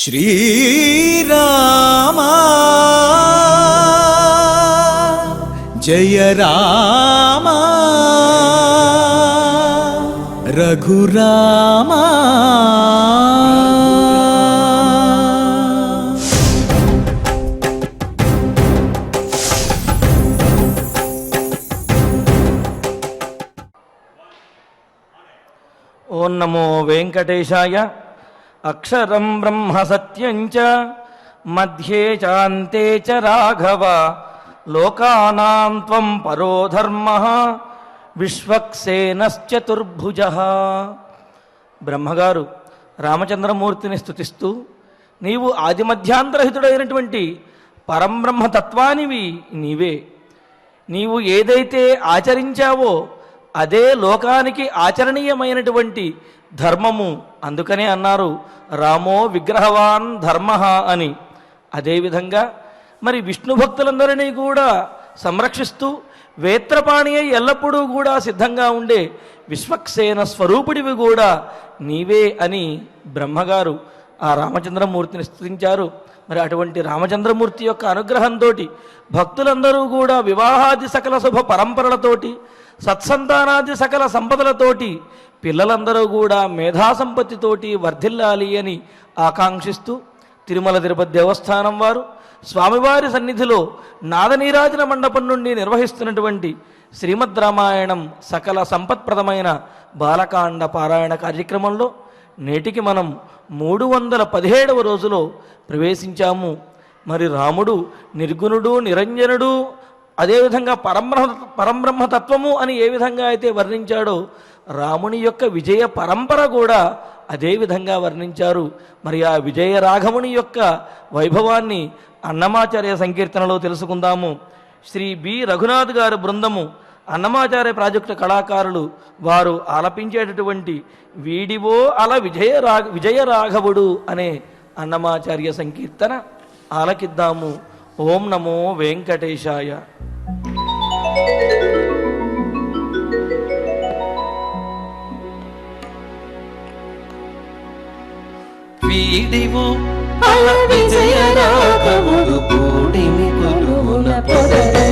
श्रीराम जय राम रघुराम। ओं नमो वेंकटेशाय। अक्षरं ब्रह्म सत्यं च मध्ये चान्ते च राघव लोकानां त्वं परो धर्मः విశ్వక్సేనశ్చతుర్భుజః. బ్రహ్మగారు రామచంద్రమూర్తిని స్తుతిస్తూ, నీవు ఆదిమధ్యాంతరహితుడైనటువంటి పరంబ్రహ్మతత్వానివి నీవే. నీవు ఏదైతే ఆచరించావో అదే లోకానికి ఆచరణీయమైనటువంటి ధర్మము. అందుకనే అన్నారు రామో విగ్రహవాన్ ధర్మ అని. అదేవిధంగా మరి విష్ణు భక్తులందరినీ కూడా సంరక్షిస్తూ వేత్రపాణి అయి ఎల్లప్పుడూ కూడా సిద్ధంగా ఉండే విశ్వక్సేన స్వరూపుడివి కూడా నీవే అని బ్రహ్మగారు ఆ రామచంద్రమూర్తిని స్తుతించారు. మరి అటువంటి రామచంద్రమూర్తి యొక్క అనుగ్రహంతో భక్తులందరూ కూడా వివాహాది సకల శుభ పరంపరలతోటి, సత్సంతానాది సకల సంపదలతోటి, పిల్లలందరూ కూడా మేధాసంపత్తితోటి వర్ధిల్లాలి అని ఆకాంక్షిస్తూ తిరుమల తిరుపతి దేవస్థానం వారు స్వామివారి సన్నిధిలో నాదనీరాజన మండపం నుండి నిర్వహిస్తున్నటువంటి శ్రీమద్ రామాయణం సకల సంపత్ప్రదమైన బాలకాండ పారాయణ కార్యక్రమంలో నేటికి మనం 317వ రోజులో ప్రవేశించాము. మరి రాముడు నిర్గుణుడు, నిరంజనుడు, అదేవిధంగా పరంబ్రహ్మతత్వము అని ఏ విధంగా అయితే వర్ణించాడో రాముని యొక్క విజయ పరంపర కూడా అదే విధంగా వర్ణించారు. మరి ఆ విజయ రాఘవుని యొక్క వైభవాన్ని అన్నమాచార్య సంకీర్తనలో తెలుసుకుందాము. శ్రీ బి రఘునాథ్ గారి బృందము, అన్నమాచార్య ప్రాజెక్టు కళాకారులు వారు ఆలపించేటటువంటి వీడివో అల విజయ రాఘవుడు అనే అన్నమాచార్య సంకీర్తన ఆలకిద్దాము. ఓం నమో వెంకటేశాయ. వీడివో అల విజయ రాఘవుడు కూడిమి కొలువున పొదరే.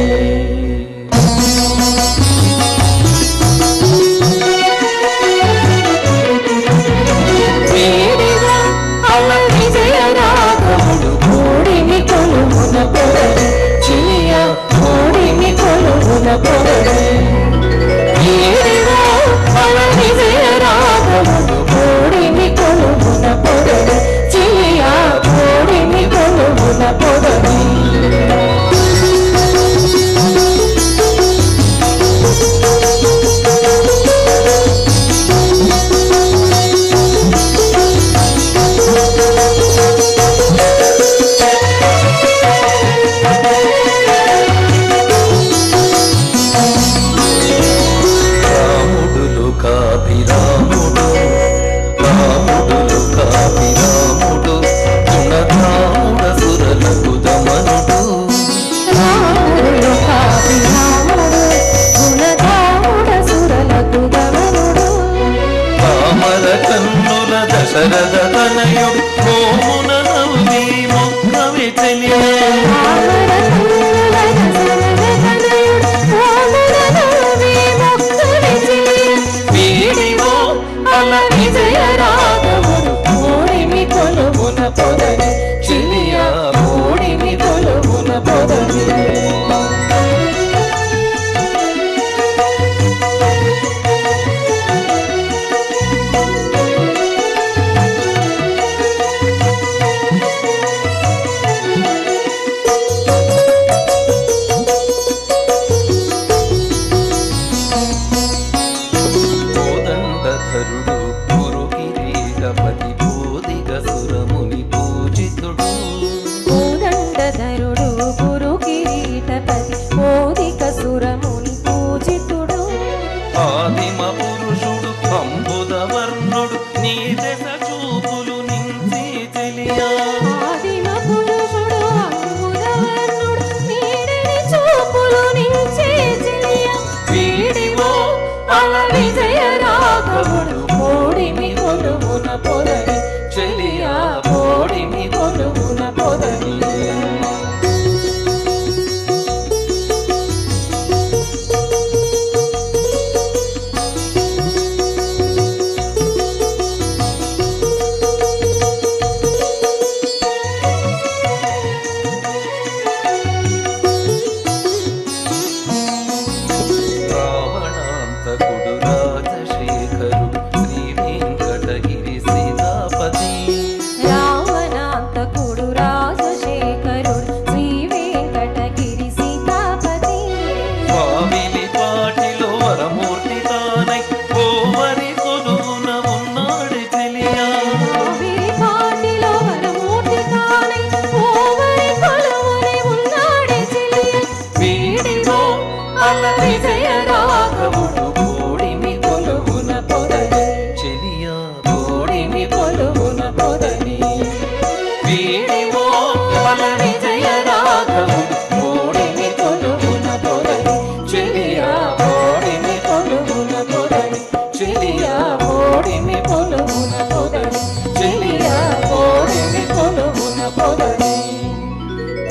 వీడివో అల విజయ రాఘవుడు కూడిమి కొలువున పొదరే. చిలియ కూడిమి కొలువున పొదరే. వీడివో అల విజయ రాఘవుడు కూడిమి కొలువున పొదరే. చిలియ కూడిమి కొలువున పొదరే. వావిలి పాటిలో వరమూర్తి తానై ఓవరి కొలువున ఉన్నాడు చెలియా వీరిపాటిలో వరమూర్తి తానై ఓవరి కొలువుని ఉన్నాడే చెలియ. వీడివో అల విజయ రాఘవుడు కోడిమి కొలువున పొదలి చెలియా కోడిమి కొలువున పొదలి. వీడివో అల విజయ రాఘవుడు కోడిమి కొలువున పొదలి చెలియ కోడిమి కొలువున పొదలి చెలియ కోడిమి కొలువున పొదలి చెలియ కోడిమి కొలువున పొదలి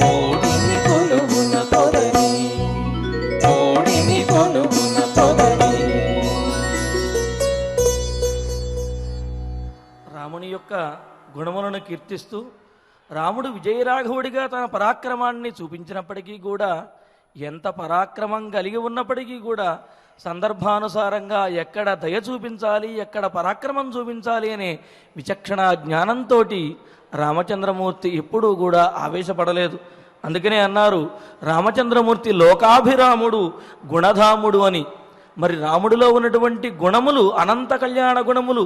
కోడిమి కొలువున పొదలి కోడిమి కొలువున పొదలి. రాముని యొక్క గుణములను కీర్తిస్తూ రాముడు విజయరాఘవుడిగా తన పరాక్రమాన్ని చూపించినప్పటికీ కూడా, ఎంత పరాక్రమం కలిగి ఉన్నప్పటికీ కూడా సందర్భానుసారంగా ఎక్కడ దయ చూపించాలి, ఎక్కడ పరాక్రమం చూపించాలి అనే విచక్షణ జ్ఞానంతో రామచంద్రమూర్తి ఎప్పుడూ కూడా ఆవేశపడలేదు. అందుకనే అన్నారు రామచంద్రమూర్తి లోకాభిరాముడు గుణధాముడు అని. మరి రాముడిలో ఉన్నటువంటి గుణములు అనంత కళ్యాణ గుణములు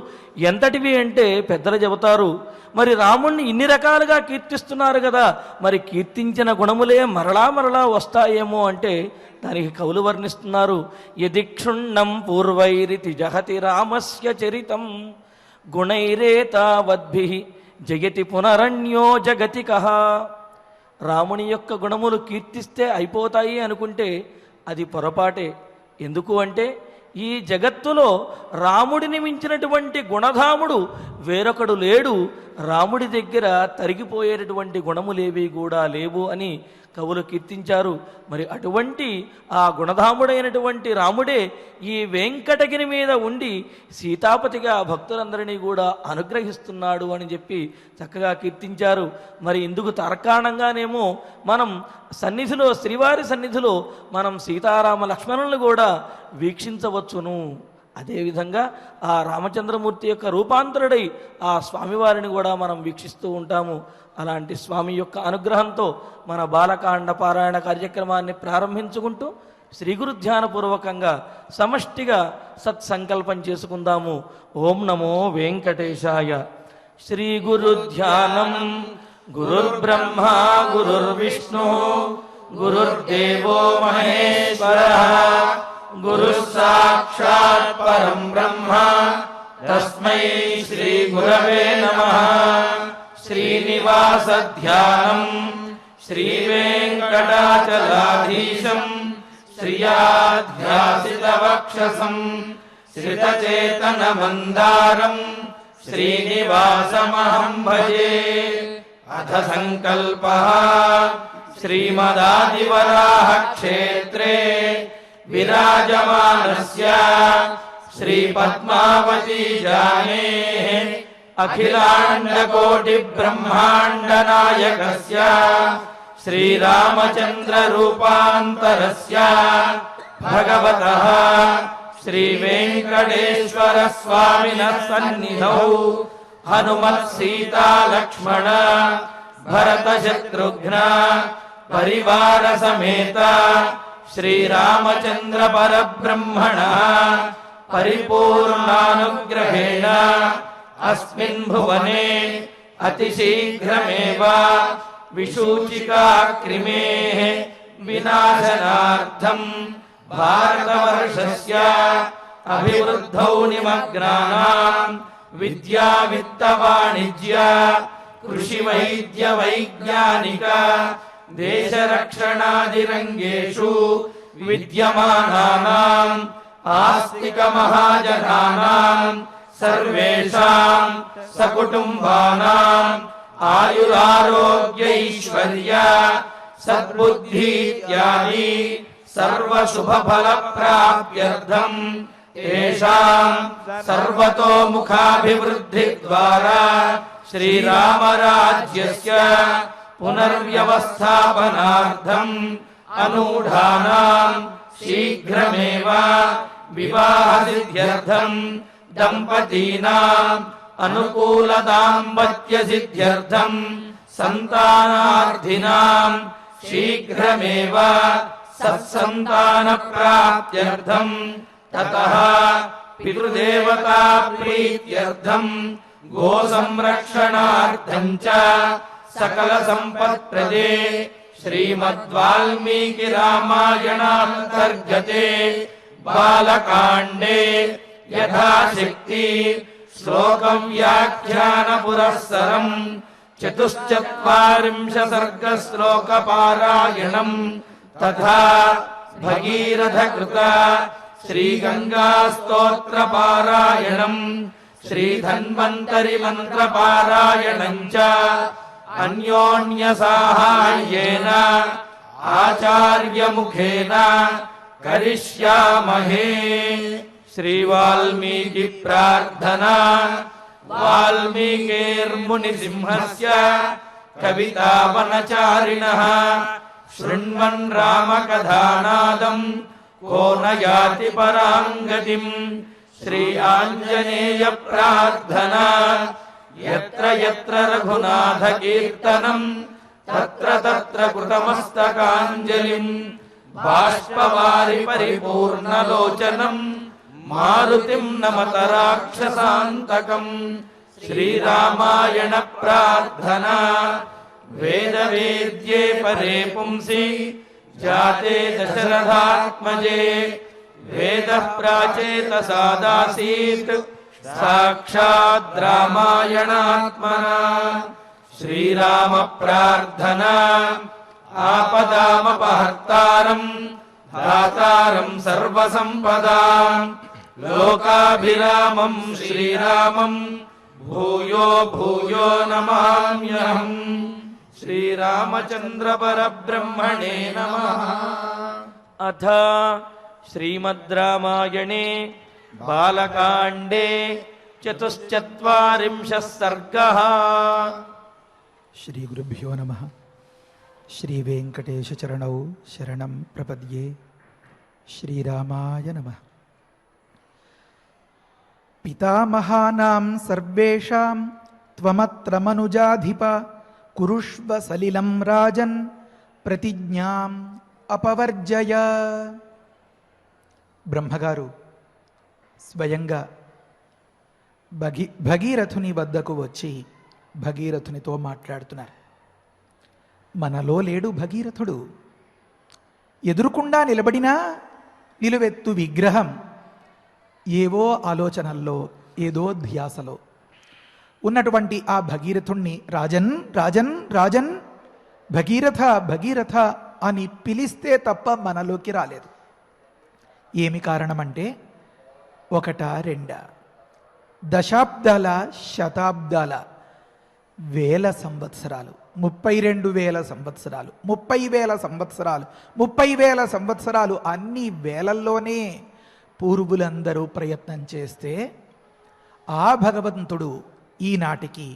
ఎంతటివి అంటే పెద్దలు చెబుతారు. మరి రాముణ్ణి ఇన్ని రకాలుగా కీర్తిస్తున్నారు కదా, మరి కీర్తించిన గుణములే మరలా మరలా వస్తాయేమో అంటే దానికి కవులు వర్ణిస్తున్నారు. యదిక్షుణ్ణం పూర్వైరితి జహతి రామస్య చరితం గుణైరేతావద్భి జగతి పునరణ్యో జగతికః. రాముని యొక్క గుణములు కీర్తిస్తే అయిపోతాయి అనుకుంటే అది పొరపాటే. ఎందుకు అంటే ఈ జగత్తులో రాముడిని మించినటువంటి గుణధాముడు వేరొకడు లేడు. రాముడి దగ్గర తరిగిపోయేటటువంటి గుణములేవి కూడా లేవు అని కవులు కీర్తించారు. మరి అటువంటి ఆ గుణధాముడైనటువంటి రాముడే ఈ వెంకటగిరి మీద ఉండి సీతాపతిగా భక్తులందరినీ కూడా అనుగ్రహిస్తున్నాడు అని చెప్పి చక్కగా కీర్తించారు. మరి ఇందుకు తార్కాణంగానేమో మనం సన్నిధిలో, శ్రీవారి సన్నిధిలో మనం సీతారామ లక్ష్మణులను కూడా వీక్షించవచ్చును. అదేవిధంగా ఆ రామచంద్రమూర్తి యొక్క రూపాంతరుడై ఆ స్వామివారిని కూడా మనం వీక్షిస్తూ ఉంటాము. అలాంటి స్వామి యొక్క అనుగ్రహంతో మన బాలకాండ పారాయణ కార్యక్రమాన్ని ప్రారంభించుకుంటూ శ్రీ గురు ధ్యానపూర్వకంగా సమష్టిగా సత్సంకల్పం చేసుకుందాము. ఓం నమో వెంకటేశాయ. శ్రీ గురు ధ్యానం. గురుర్బ్రహ్మ గురుర్విష్ణు గురుర్దేవో మహేశ్వరః గురుః సాక్షాత్ పరం బ్రహ్మ తస్మై శ్రీ గురవే నమః. శ్రీనివాస ధ్యానం. శ్రీ వెంకటాచలాధీశం శ్రియాధ్యాసిత వక్షసం శ్రితచేతన మందారం శ్రీనివాసమహం భజే. అథ సంకల్పః శ్రీమదాదివరాహ క్షేత్రే విరాజమానస్య శ్రీ పద్మావతి జానేః అఖిలాండకోటి బ్రహ్మాండ నాయకస్య శ్రీరామచంద్ర రూపాంతరస్య భగవతః శ్రీ వెంకటేశ్వర స్వామినః సన్నిధౌ హనుమత్ సీతా లక్ష్మణ భరత శత్రుఘ్న పరివార సమేత శ్రీరామచంద్ర పరబ్రహ్మణః పరిపూర్ణానుగ్రహేణ అస్మిన్ భువనే అతిశీఘ్రమేవ విశూచికా క్రిమేః వినాశనార్థం భారతవర్షస్య అభివృద్ధౌ నిమగ్నానాం విద్యా విత్త వాణిజ్య కృషి వైద్య వైజ్ఞానిక దేశ రక్షణాది రంగేషు విద్యమానానాం ఆస్తిక మహాజనానాం సర్వేషాం సకుటుంబానాం ఆయురారోగ్యైశ్వర్య సద్బుద్ధి ఇత్యాది సర్వశుభఫల ప్రాప్త్యర్థం తేషాం సర్వతోముఖాభివృద్ధి ద్వారా శ్రీరామరాజ్యస్య పునర్వ్యవస్థాపనార్థం అనూఢానాం శీఘ్రమేవ వివాహసిద్ధ్యర్థం దంపతీనాం అనుకూల దాంపత్య సిద్ధ్యర్థం సంతానార్థినాం శీఘ్రమేవ సత్సంతానప్రాప్త్యర్థం తతః పితృదేవతా ప్రీత్యర్థం గోసంరక్షణార్థం చ సకల సంపత్ప్రదే శ్రీమద్వాల్మీకి రామాయణాంతర్గతే బాలకాండే యథాశక్తి శ్లోకం వ్యాఖ్యాన పురస్సరం చతుశ్చత్వారింశ సర్గ శ్లోక పారాయణం తథా భగీరథ కృత శ్రీ గంగా స్తోత్ర పారాయణం శ్రీ ధన్వంతరి మంత్ర పారాయణం చ అన్యోన్య సాహాయ్యేన ఆచార్య ముఖేన కరిష్యామహే. శ్రీ వాల్మీకి ప్రార్థనా. వాల్మీకిర్ముని సింహస్య కవితావనచారిణః శృణ్వన్ రామకథానాదం కో న యాతి పరాం గతిం. శ్రీ ఆంజనేయ ప్రార్థనా. యత్ర యత్ర రఘునాథ కీర్తనం తత్ర తత్ర కృతమస్తకాంజలిం బాష్పవారి పరిపూర్ణలోచనం మారుతిం నమత రాక్షసాంతకం. శ్రీరామాయణ ప్రార్థనా. వేదవేద్యే పరే పుంసి జాతే దశరథాత్మజే వేద ప్రాచేతసాదాసీత్ సాక్షాద్ రామాయణాత్మనా. శ్రీరామ ప్రార్థనా. ఆపదామపహర్తారం దాతారం సర్వసంపదాం లోకాభిరామం శ్రీరామం భూయో భూయో నమామ్యహం. శ్రీరామచంద్ర పరబ్రహ్మణే నమః. అథ శ్రీమద్ రామాయణే బాలకాండే చతుశ్చత్వారింశః సర్గః. శ్రీ గురుభ్యో నమః. శ్రీ వెంకటేశ చరణౌ శరణం ప్రపద్యే. శ్రీరామాయ నమః. పితామహానాం సర్వేషాం త్వమత్ర మనుజాధిప కురుష్వ సలిలం రాజన్ ప్రతిజ్ఞాం అపవర్జయ. బ్రహ్మగారు స్వయంగా భగీరథుని వద్దకు వచ్చి భగీరథునితో మాట్లాడుతున్నారు. మనలో లేడు భగీరథుడు. ఎదురుకుండా నిలబడినా నిలువెత్తు విగ్రహం. ఏవో ఆలోచనల్లో ఏదో ధ్యాసలో ఉన్నటువంటి ఆ భగీరథుణ్ణి రాజన్ రాజన్ రాజన్ భగీరథ భగీరథ అని పిలిస్తే తప్ప మనలోకి రాలేదు. ఏమి కారణమంటే ఒకటా రెండా దశాబ్దాల శతాబ్దాల వేల సంవత్సరాలు 32,000 సంవత్సరాలు 30,000 సంవత్సరాలు 30,000 సంవత్సరాలు అన్ని వేలల్లోనే పూర్వులందరూ ప్రయత్నం చేస్తే ఆ భగవంతుడు ఈనాటికి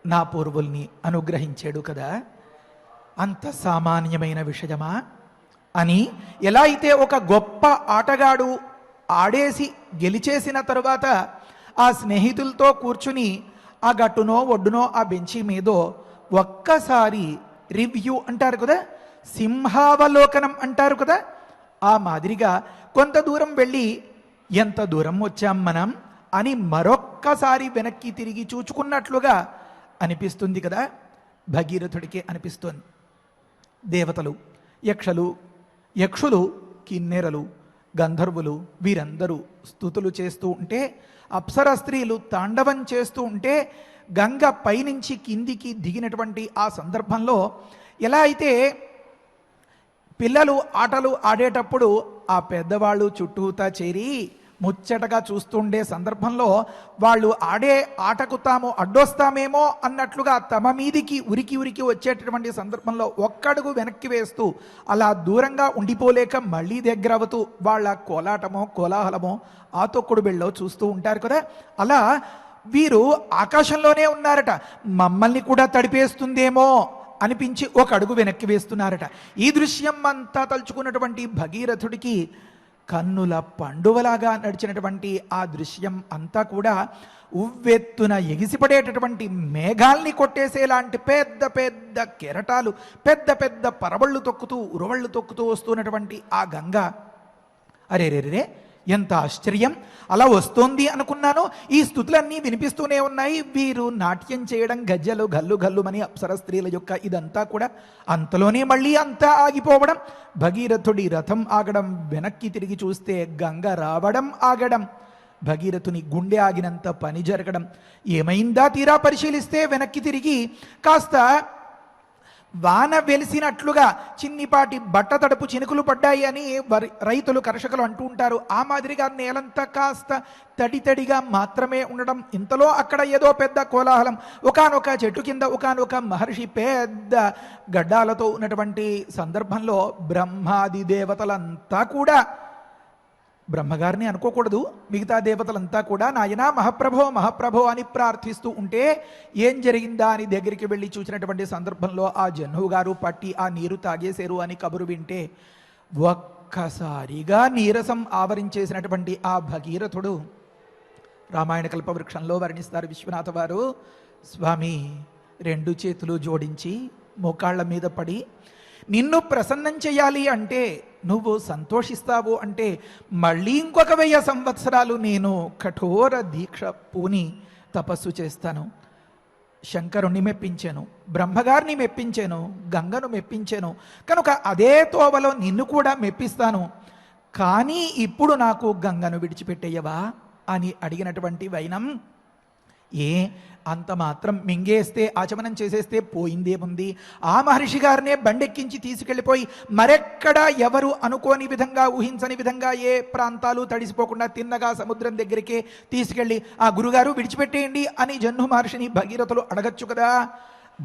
నా పూర్వుల్ని అనుగ్రహించాడు కదా. అంత సామాన్యమైన విషయమా అని ఎలా అయితే ఒక గొప్ప ఆటగాడు ఆడేసి గెలిచేసిన తరువాత ఆ స్నేహితులతో కూర్చుని ఆ గట్టునో ఒడ్డునో ఆ బెంచి మీదో ఒక్కసారి రివ్యూ అంటారు కదా, సింహావలోకనం అంటారు కదా, ఆ మాదిరిగా కొంత దూరం వెళ్ళి ఎంత దూరం వచ్చాం మనం అని మరొక్కసారి వెనక్కి తిరిగి చూచుకున్నట్లుగా అనిపిస్తుంది కదా. భగీరథుడికి అనిపిస్తుంది. దేవతలు యక్షులు కిన్నెరలు గంధర్వులు వీరందరూ స్తుతులు చేస్తూ ఉంటే, అప్సర స్త్రీలు తాండవం చేస్తూ ఉంటే, గంగ పైనుంచి కిందికి దిగినటువంటి ఆ సందర్భంలో ఎలా అయితే పిల్లలు ఆటలు ఆడేటప్పుడు ఆ పెద్దవాళ్ళు చుట్టూతా చేరి ముచ్చటగా చూస్తుండే సందర్భంలో వాళ్ళు ఆడే ఆటకు తాము అడ్డొస్తామేమో అన్నట్లుగా తమ మీదికి ఉరికి ఉరికి వచ్చేటటువంటి సందర్భంలో ఒక్కడుగు వెనక్కి వేస్తూ అలా దూరంగా ఉండిపోలేక మళ్ళీ దగ్గర అవుతూ వాళ్ళ కోలాటమో కోలాహలమో ఆ తొక్కుడు బిళ్ళో చూస్తూ ఉంటారు కదా. అలా వీరు ఆకాశంలోనే ఉన్నారట, మమ్మల్ని కూడా తడిపేస్తుందేమో అనిపించి ఒక అడుగు వెనక్కి వేస్తున్నారట. ఈ దృశ్యం అంతా తలుచుకున్నటువంటి భగీరథుడికి కన్నుల పండువలాగా నడిచినటువంటి ఆ దృశ్యం అంతా కూడా ఉవ్వెత్తున ఎగిసిపడేటటువంటి మేఘాల్ని కొట్టేసేలాంటి పెద్ద పెద్ద కెరటాలు, పెద్ద పెద్ద పరవళ్ళు తొక్కుతూ ఉరవళ్ళు తొక్కుతూ వస్తున్నటువంటి ఆ గంగ, అరే రే రే ఎంత ఆశ్చర్యం! అలా వస్తోంది అనుకున్నాను. ఈ స్థుతులన్నీ వినిపిస్తూనే ఉన్నాయి. వీరు నాట్యం చేయడం, గజ్జలు గల్లు గల్లుమని అప్సర స్త్రీల యొక్క ఇదంతా కూడా. అంతలోనే మళ్ళీ అంతా ఆగిపోవడం, భగీరథుడి రథం ఆగడం, వెనక్కి తిరిగి చూస్తే గంగ రావడం ఆగడం, భగీరథుని గుండె ఆగినంత పని జరగడం. ఏమైందా తీరా పరిశీలిస్తే వెనక్కి తిరిగి కాస్త వాన వెలిసినట్లుగా చిన్నిపాటి బట్ట తడుపు చినుకులు పడ్డాయి అని రైతులు, కర్షకులు అంటూ ఉంటారు. ఆ మాదిరిగా నేలంతా కాస్త తడి తడిగా మాత్రమే ఉండడం. ఇంతలో అక్కడ ఏదో పెద్ద కోలాహలం. ఒకానొక చెట్టు కింద ఒకానొక మహర్షి పెద్ద గడ్డాలతో ఉన్నటువంటి సందర్భంలో బ్రహ్మాది దేవతలంతా కూడా, బ్రహ్మగారిని అనుకోకూడదు, మిగతా దేవతలంతా కూడా నాయనా మహాప్రభో మహాప్రభో అని ప్రార్థిస్తూ ఉంటే ఏం జరిగిందా అని దగ్గరికి వెళ్ళి చూసినటువంటి సందర్భంలో ఆ జహ్నువు గారు పట్టి ఆ నీరు తాగేశారు అని కబురు వింటే ఒక్కసారిగా నీరసం ఆవరించేసినటువంటి ఆ భగీరథుడు రామాయణ కల్పవృక్షంలో వర్ణిస్తారు విశ్వనాథ వారు. స్వామి 2 చేతులు జోడించి మోకాళ్ళ మీద పడి, నిన్ను ప్రసన్నం చేయాలి అంటే, నువ్వు సంతోషిస్తావు అంటే మళ్ళీ ఇంకొక 1000 సంవత్సరాలు నేను కఠోర దీక్ష పూని తపస్సు చేస్తాను. శంకరుణ్ణి మెప్పించాను, బ్రహ్మగారిని మెప్పించాను, గంగను మెప్పించాను, కనుక అదే తోవలో నిన్ను కూడా మెప్పిస్తాను. కానీ ఇప్పుడు నాకు గంగను విడిచిపెట్టేయవా అని అడిగినటువంటి వైనం. అంత మాత్రం మింగేస్తే, ఆచమనం చేసేస్తే పోయిందేముంది? ఆ మహర్షి గారినే బండెక్కించి తీసుకెళ్ళిపోయి మరెక్కడ ఎవరు అనుకోని విధంగా, ఊహించని విధంగా, ఏ ప్రాంతాలు తడిసిపోకుండా తిన్నగా సముద్రం దగ్గరికే తీసుకెళ్ళి ఆ గురుగారు విడిచిపెట్టేయండి అని జహ్ను మహర్షిని భగీరథులు అడగచ్చు కదా.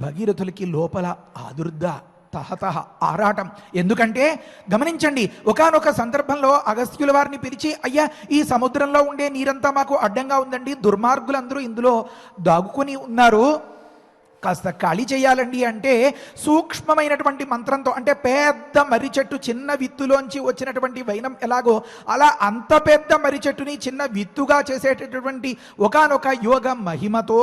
భగీరథులకి లోపల ఆదుర్ద, తహతహ ఆరాటం. ఎందుకంటే గమనించండి, ఒకానొక సందర్భంలో అగస్త్యుల వారిని పిలిచి, అయ్యా ఈ సముద్రంలో ఉండే నీరంతా మాకు అడ్డంగా ఉందండి, దుర్మార్గులందరూ ఇందులో దాగుకొని ఉన్నారు, కాస్త ఖాళీ చేయాలండి అంటే సూక్ష్మమైనటువంటి మంత్రంతో, అంటే పెద్ద మర్రి చెట్టు చిన్న విత్తులోంచి వచ్చినటువంటి వైనం ఎలాగో అలా అంత పెద్ద మర్రి చెట్టుని చిన్న విత్తుగా చేసేటటువంటి ఒకానొక యోగ మహిమతో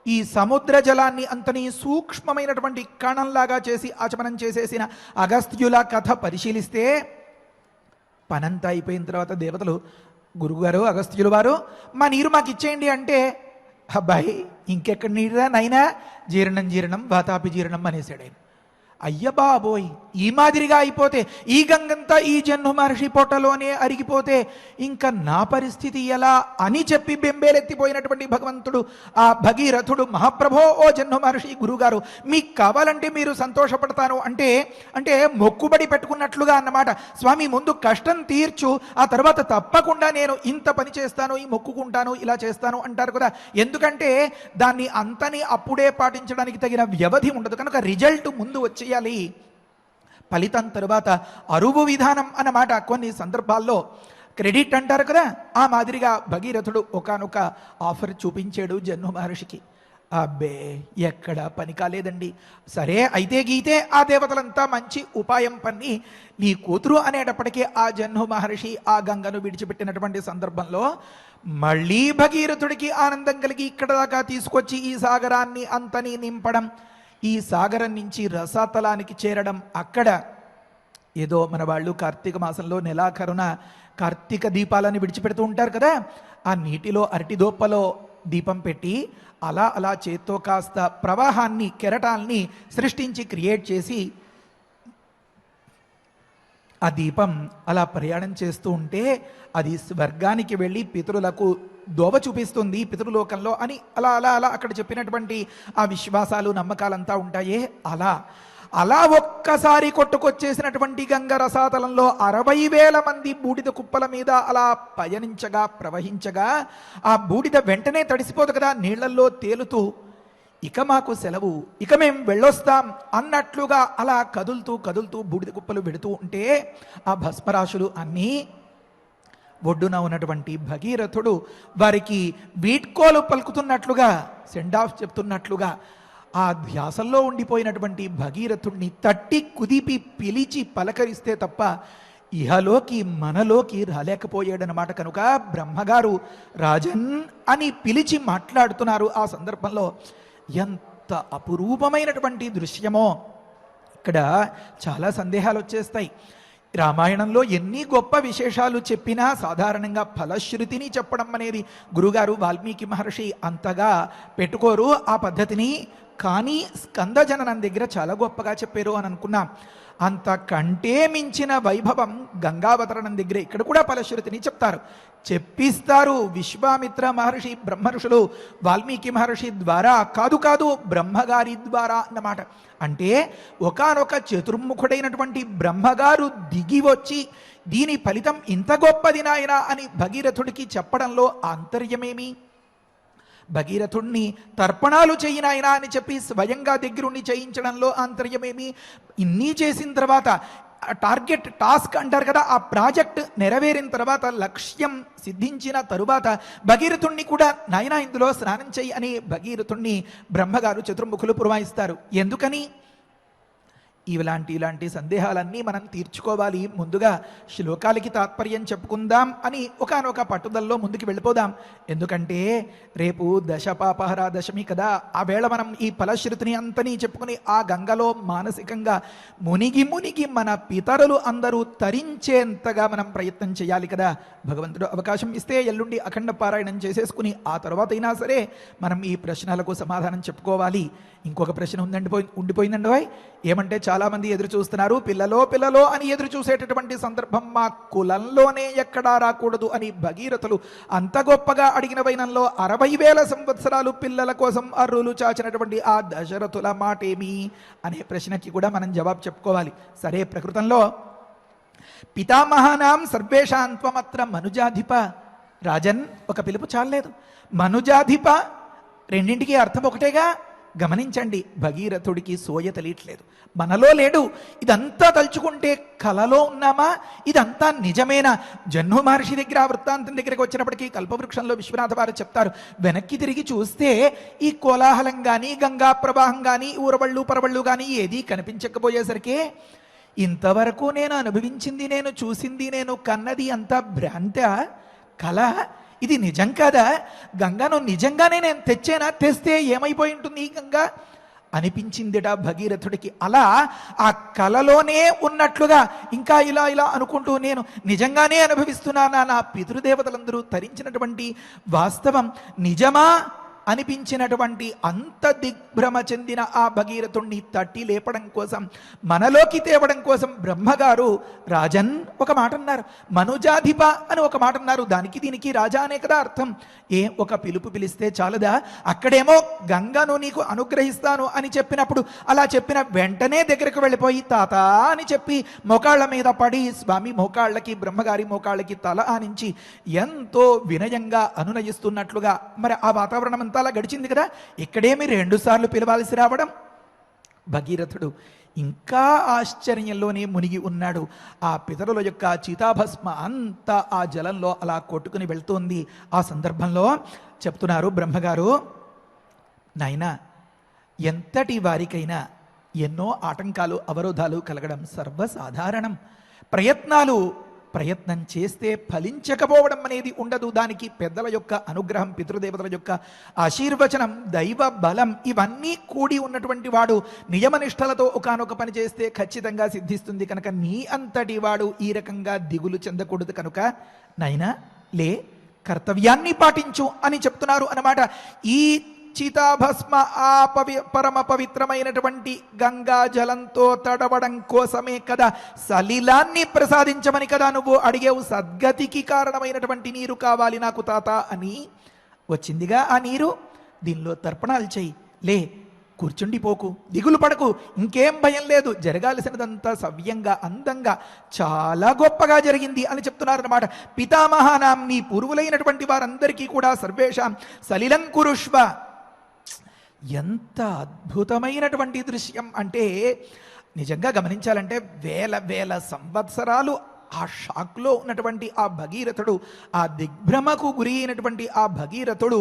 ఈ సముద్ర జలాన్ని అంతని సూక్ష్మమైనటువంటి కణంలాగా చేసి ఆచమనం చేసేసిన అగస్త్యుల కథ పరిశీలిస్తే, పనంతా అయిపోయిన తర్వాత దేవతలు, గురువుగారు అగస్త్యుల వారు మా నీరు మాకు ఇచ్చేయండి అంటే, అబ్బాయి ఇంకెక్కడ నీరురా నైనా, జీర్ణం వాతాపి జీర్ణం అనేసాడు ఆయన. అయ్య బాబోయ్, ఈ మాదిరిగా అయిపోతే, ఈ గంగంతా ఈ జహ్ను మహర్షి పొట్టలోనే అరిగిపోతే ఇంకా నా పరిస్థితి ఎలా అని చెప్పి బెంబేలెత్తిపోయినటువంటి భగవంతుడు ఆ భగీరథుడు, మహాప్రభో ఓ జహ్ను మహర్షి గురుగారు మీకు కావాలంటే మీరు సంతోషపడతాను అంటే మొక్కుబడి పెట్టుకున్నట్లుగా అన్నమాట. స్వామి ముందు కష్టం తీర్చు, ఆ తర్వాత తప్పకుండా నేను ఇంత పని చేస్తాను, ఈ మొక్కుకుంటాను, ఇలా చేస్తాను అంటారు కదా. ఎందుకంటే దాన్ని అంతని అప్పుడే పాటించడానికి తగిన వ్యవధి ఉండదు కనుక రిజల్ట్ ముందు వచ్చి ఫలితం తరువాత అరువు విధానం అన్నమాట. కొన్ని సందర్భాల్లో క్రెడిట్ అంటారు కదా, ఆ మాదిరిగా భగీరథుడు ఒకానొక ఆఫర్ చూపించాడు జహ్ను మహర్షికి. అబ్బే ఎక్కడ పని కాలేదండి. సరే అయితే గీతే ఆ దేవతలంతా మంచి ఉపాయం పన్ని నీ కూతురు అనేటప్పటికీ ఆ జహ్ను మహర్షి ఆ గంగను విడిచిపెట్టినటువంటి సందర్భంలో మళ్ళీ భగీరథుడికి ఆనందం కలిగి ఇక్కడ దాకా తీసుకొచ్చి ఈ సాగరాన్ని అంతని నింపడం, ఈ సాగరం నుంచి రసాతలానికి చేరడం. అక్కడ ఏదో మన వాళ్ళు కార్తీక మాసంలో నెలాఖరున కార్తీక దీపాలను విడిచిపెడుతూ ఉంటారు కదా, ఆ నీటిలో అరటి దోప్పలో దీపం పెట్టి అలా అలా చేత్తో కాస్త ప్రవాహాన్ని, కెరటాల్ని సృష్టించి క్రియేట్ చేసి ఆ దీపం అలా ప్రయాణం చేస్తూ ఉంటే అది స్వర్గానికి వెళ్ళి పితరులకు దోవ చూపిస్తుంది పితృలోకంలో అని అలా అలా అలా అక్కడ చెప్పినటువంటి ఆ విశ్వాసాలు, నమ్మకాలంతా ఉంటాయే. అలా ఒక్కసారి కొట్టుకొచ్చేసినటువంటి గంగ రసాతలంలో 60,000 మంది బూడిద కుప్పల మీద అలా పయనించగా, ప్రవహించగా ఆ బూడిద వెంటనే తడిసిపోదు కదా, నీళ్లల్లో తేలుతూ ఇక మాకు సెలవు, ఇక మేము వెళ్ళొస్తాం అన్నట్లుగా అలా కదులుతూ కదులుతూ బూడిద కుప్పలు పెడుతూ ఉంటే ఆ భస్మరాశులు అన్నీ ఒడ్డున ఉన్నటువంటి భగీరథుడు వారికి వీడ్కోలు పలుకుతున్నట్లుగా, సెండ్ ఆఫ్ చెప్తున్నట్లుగా ఆ ధ్యాసల్లో ఉండిపోయినటువంటి భగీరథుడిని తట్టి కుదిపి పిలిచి పలకరిస్తే తప్ప ఇహలోకి మనలోకి రాలేకపోయాడనమాట. కనుక బ్రహ్మగారు రాజన్ అని పిలిచి మాట్లాడుతున్నారు. ఆ సందర్భంలో ఎంత అపురూపమైనటువంటి దృశ్యమో. ఇక్కడ చాలా సందేహాలు వచ్చేస్తాయి. రామాయణంలో ఎన్ని గొప్ప విశేషాలు చెప్పినా సాధారణంగా ఫలశ్రుతిని చెప్పడం అనేది గురుగారు వాల్మీకి మహర్షి అంతగా పెట్టుకోరు ఆ పద్ధతిని. కానీ స్కందజననం దగ్గర చాలా గొప్పగా చెప్పారు అని అనుకున్నాం. అంతకంటే మించిన వైభవం గంగావతరణం దగ్గర ఇక్కడ కూడా ఫలశ్రుతిని చెప్తారు, చెప్పిస్తారు. విశ్వామిత్ర మహర్షి బ్రహ్మర్షులు వాల్మీకి మహర్షి ద్వారా కాదు బ్రహ్మగారి ద్వారా అన్నమాట. అంటే ఒకానొక చతుర్ముఖుడైనటువంటి బ్రహ్మగారు దిగి వచ్చి దీని ఫలితం ఇంత గొప్పది నాయనా అని భగీరథుడికి చెప్పడంలో ఆంతర్యమేమి? భగీరథుణ్ణి తర్పణాలు చేయినాయనా అని చెప్పి స్వయంగా దగ్గరుండి చేయించడంలో ఆంతర్యమేమి? ఇన్ని చేసిన తర్వాత టార్గెట్ టాస్క్ అంటారు కదా, ఆ ప్రాజెక్ట్ నెరవేరిన తర్వాత లక్ష్యం సిద్ధించిన తరువాత భగీరథుణ్ణి కూడా నాయనా ఇందులో స్నానం చేయి అని భగీరథుణ్ణి బ్రహ్మగారు చతుర్ముఖులు పురమాయిస్తారు. ఎందుకని? ఇలాంటి సందేహాలన్నీ మనం తీర్చుకోవాలి. ముందుగా శ్లోకాలకి తాత్పర్యం చెప్పుకుందాం అని ఒకానొక పట్టుదలలో ముందుకు వెళ్ళిపోదాం. ఎందుకంటే రేపు దశపాపహర దశమి కదా, ఆ వేళ మనం ఈ ఫలశ్రుతిని అంతని చెప్పుకుని ఆ గంగలో మానసికంగా మునిగి మన పితరులు అందరూ తరించేంతగా మనం ప్రయత్నం చేయాలి కదా. భగవంతుడు అవకాశం ఇస్తే ఎల్లుండి అఖండ పారాయణం చేసేసుకుని ఆ తర్వాత అయినా సరే మనం ఈ ప్రశ్నలకు సమాధానం చెప్పుకోవాలి. ఇంకొక ప్రశ్న ఉండిపోయిందండి. ఏమంటే చాలామంది ఎదురు చూస్తున్నారు, పిల్లలో అని ఎదురు చూసేటటువంటి సందర్భం మా కులంలోనే ఎక్కడా రాకూడదు అని భగీరథులు అంత గొప్పగా అడిగిన వైనంలో 60,000 సంవత్సరాలు పిల్లల కోసం అర్రులు చాచినటువంటి ఆ దశరథుల మాటేమి అనే ప్రశ్నకి కూడా మనం జవాబు చెప్పుకోవాలి. సరే, ప్రకృతంలో పితామహానాం సర్వేషాంత్వమత్ర మనుజాధిప. రాజన్ ఒక పిలుపు చాలలేదు, మనుజాధిప రెండింటికి అర్థం ఒకటేగా. గమనించండి, భగీరథుడికి సోయ తెలియట్లేదు, మనలో లేడు. ఇదంతా తలుచుకుంటే కలలో ఉన్నామా? ఇదంతా నిజమేనా? జన్మ మహర్షి దగ్గర ఆ వృత్తాంతం దగ్గరికి వచ్చినప్పటికీ కల్పవృక్షంలో విశ్వనాథ వారు చెప్తారు, వెనక్కి తిరిగి చూస్తే ఈ కోలాహలం కానీ గంగా ప్రవాహం కానీ ఊరవళ్ళు పరవళ్ళు కానీ ఏదీ కనిపించకపోయేసరికి ఇంతవరకు నేను అనుభవించింది, నేను చూసింది, నేను కన్నది అంతా భ్రాంత కళ, ఇది నిజం కాదా? గంగను నిజంగానే నేను తెచ్చేనా? తెస్తే ఏమైపోయి ఉంటుంది ఈ గంగ అనిపించిందిట భగీరథుడికి. అలా ఆ కలలోనే ఉన్నట్లుగా ఇంకా ఇలా అనుకుంటూ నేను నిజంగానే అనుభవిస్తున్నానా, నా పితృదేవతలందరూ తరించినటువంటి వాస్తవం నిజమా అనిపించినటువంటి అంత దిగ్భ్రమ చెందిన ఆ భగీరథుణ్ణి తట్టి లేపడం కోసం, మనలోకి తేవడం కోసం బ్రహ్మగారు రాజన్ ఒక మాట అన్నారు, మనుజాధిప అని ఒక మాట అన్నారు. దానికి దీనికి రాజా అనే కదా అర్థం. ఒక పిలుపు పిలిస్తే చాలదా? అక్కడేమో గంగను నీకు అనుగ్రహిస్తాను అని చెప్పినప్పుడు అలా చెప్పిన వెంటనే దగ్గరకు వెళ్ళిపోయి తాత అని చెప్పి మోకాళ్ళ మీద పడి స్వామి మోకాళ్ళకి బ్రహ్మగారి మోకాళ్ళకి తల ఆనించి ఎంతో వినయంగా అనునయిస్తున్నట్లుగా మరి ఆ వాతావరణం అంతా అలా గడిచింది కదా. ఇక్కడేమి 2 సార్లు పిలవాల్సి రావడం? భగీరథుడు ఇంకా ఆశ్చర్యంలోనే మునిగి ఉన్నాడు. ఆ పితరుల యొక్క చితాభస్మ అంతా ఆ జలంలో అలా కొట్టుకుని వెళ్తోంది. ఆ సందర్భంలో చెప్తున్నారు బ్రహ్మగారు, నాయనా ఎంతటి వారికైనా ఎన్నో ఆటంకాలు అవరోధాలు కలగడం సర్వసాధారణం. ప్రయత్నం చేస్తే ఫలించకపోవడం అనేది ఉండదు. దానికి పెద్దల యొక్క అనుగ్రహం, పితృదేవతల యొక్క ఆశీర్వచనం, దైవ బలం ఇవన్నీ కూడి ఉన్నటువంటి వాడు నియమనిష్టలతో ఒకానొక పని చేస్తే ఖచ్చితంగా సిద్ధిస్తుంది. కనుక నీ అంతటి వాడు ఈ రకంగా దిగులు చెందకూడదు. కనుక నాయనా లే, కర్తవ్యాన్ని పాటించు అని చెప్తున్నారు అన్నమాట. ఈ చితాభస్మ ఆ పరమ పవిత్రమైనటువంటి గంగా జలంతో తడవడం కోసమే కదా, సలిలాన్ని ప్రసాదించమని కదా నువ్వు అడిగేవు. సద్గతికి కారణమైనటువంటి నీరు కావాలి నాకు తాత అని వచ్చిందిగా ఆ నీరు. దీనిలో తర్పణాలు చెయ్యి, లే, కూర్చుండిపోకు, దిగులు పడకు, ఇంకేం భయం లేదు, జరగాల్సినదంతా సవ్యంగా అందంగా చాలా గొప్పగా జరిగింది అని చెప్తున్నారన్నమాట. పితామహానాం, నీ పూర్వులైనటువంటి వారందరికీ కూడా సర్వేషాం సలిలం కురుష్వ. ఎంత అద్భుతమైనటువంటి దృశ్యం అంటే నిజంగా గమనించాలంటే వేల సంవత్సరాలు ఆ షాక్లో ఉన్నటువంటి ఆ భగీరథుడు, ఆ దిగ్భ్రమకు గురి అయినటువంటి ఆ భగీరథుడు,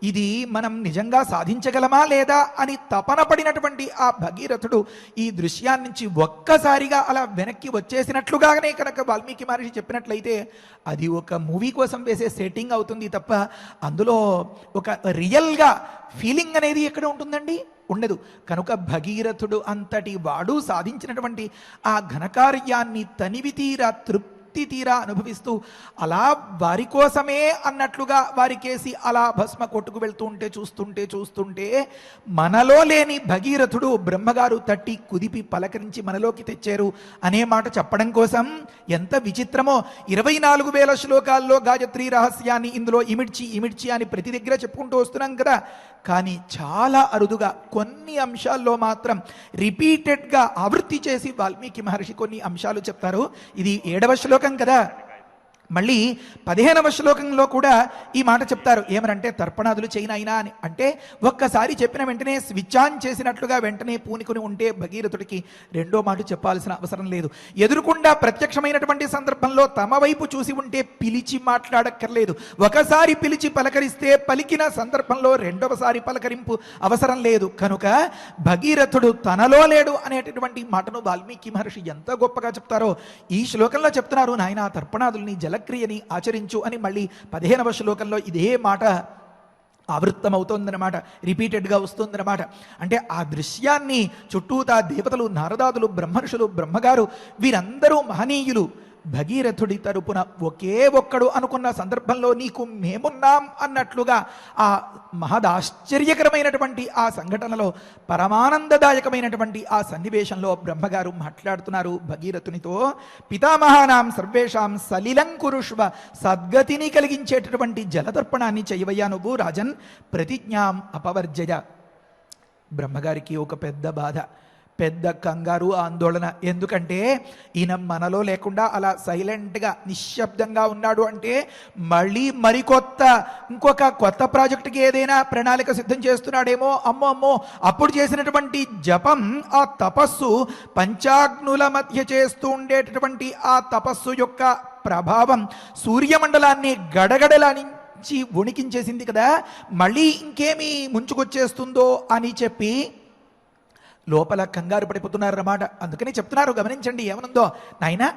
ఇది మనం నిజంగా సాధించగలమా లేదా అని తపన పడినటువంటి ఆ భగీరథుడు ఈ దృశ్యాన్ని నుంచి ఒక్కసారిగా అలా వెనక్కి వచ్చేసినట్లుగానే కనుక వాల్మీకి మహర్షి చెప్పినట్లయితే అది ఒక మూవీ కోసం వేసే సెట్టింగ్ అవుతుంది తప్ప అందులో ఒక రియల్గా ఫీలింగ్ అనేది ఎక్కడ ఉంటుందండి? ఉండదు. కనుక భగీరథుడు అంతటి వాడు సాధించినటువంటి ఆ ఘనకార్యాన్ని తనివి తీరా తృప్తి తీరా అనుభవిస్తూ అలా వారి కోసమే అన్నట్లుగా వారికేసి అలా భస్మ కొట్టుకు వెళ్తూ ఉంటే చూస్తుంటే మనలో లేని భగీరథుడు బ్రహ్మగారు తట్టి కుదిపి పలకరించి మనలోకి తెచ్చారు అనే మాట చెప్పడం కోసం ఎంత విచిత్రమో. 24,000 శ్లోకాల్లో గాయత్రి రహస్యాన్ని ఇందులో ఇమిడ్చి అని ప్రతి దగ్గర చెప్పుకుంటూ వస్తున్నాం కదా. కానీ చాలా అరుదుగా కొన్ని అంశాల్లో మాత్రం రిపీటెడ్గా ఆవృత్తి చేసి వాల్మీకి మహర్షి కొన్ని అంశాలు చెప్తారు. ఇది 7వ శ్లోకం కదా. మళ్ళీ 15వ శ్లోకంలో కూడా ఈ మాట చెప్తారు. ఏమనంటే తర్పణాదులు చేయనైనా అని. అంటే ఒక్కసారి చెప్పిన వెంటనే స్విచ్ ఆన్ చేసినట్లుగా వెంటనే పూనుకుని ఉంటే భగీరథుడికి రెండో మాట చెప్పాల్సిన అవసరం లేదు. ఎదురుకుండా ప్రత్యక్షమైనటువంటి సందర్భంలో తమ వైపు చూసి ఉంటే పిలిచి మాట్లాడక్కర్లేదు. ఒకసారి పిలిచి పలకరిస్తే పలికిన సందర్భంలో రెండవసారి పలకరింపు అవసరం లేదు. కనుక భగీరథుడు తనలో లేడు అనేటటువంటి మాటను వాల్మీకి మహర్షి ఎంత గొప్పగా చెప్తారో ఈ శ్లోకంలో చెప్తున్నారు. నాయన తర్పణాదుల్ని జలక్రియని ఆచరించు అని మళ్ళీ 15వ శ్లోకంలో ఇదే మాట ఆవృత్తమవుతోందన్నమాట, రిపీటెడ్గా వస్తుందన్నమాట. అంటే ఆ దృశ్యాన్ని చుట్టూతా దేవతలు, నారదాదులు, బ్రహ్మర్షులు, బ్రహ్మగారు వీరందరూ మహనీయులు భగీరథుడి తరపున ఒకే ఒక్కడు అనుకున్న సందర్భంలో నీకు మేమున్నాం అన్నట్లుగా ఆ మహదాశ్చర్యకరమైనటువంటి ఆ సంఘటనలో పరమానందదాయకమైనటువంటి ఆ సన్నివేశంలో బ్రహ్మగారు మాట్లాడుతున్నారు భగీరథునితో. పితామహానాం సర్వేషాం సలిలం కురుష్వ, సద్గతిని కలిగించేటటువంటి జలతర్పణాన్ని చేయవయ్యా నువ్వు రాజన్, ప్రతిజ్ఞాం అపవర్జయ. బ్రహ్మగారికి ఒక పెద్ద బాధ, పెద్ద కంగారు, ఆందోళన. ఎందుకంటే ఈయన మనలో లేకుండా అలా సైలెంట్గా నిశ్శబ్దంగా ఉన్నాడు అంటే మళ్ళీ ఇంకొక కొత్త ప్రాజెక్టుకి ఏదైనా ప్రణాళిక సిద్ధం చేస్తున్నాడేమో. అమ్మో అప్పుడు చేసినటువంటి జపం, ఆ తపస్సు, పంచాగ్నుల మధ్య చేస్తూ ఉండేటటువంటి ఆ తపస్సు యొక్క ప్రభావం సూర్యమండలాన్ని గడగడలానించి వణికించేసింది కదా. మళ్ళీ ఇంకేమి ముంచుకొచ్చేస్తుందో అని చెప్పి లోపల కంగారు పడిపోతున్నారన్నమాట. అందుకని చెప్తున్నారు, గమనించండి ఏమనుందో. నాయనా,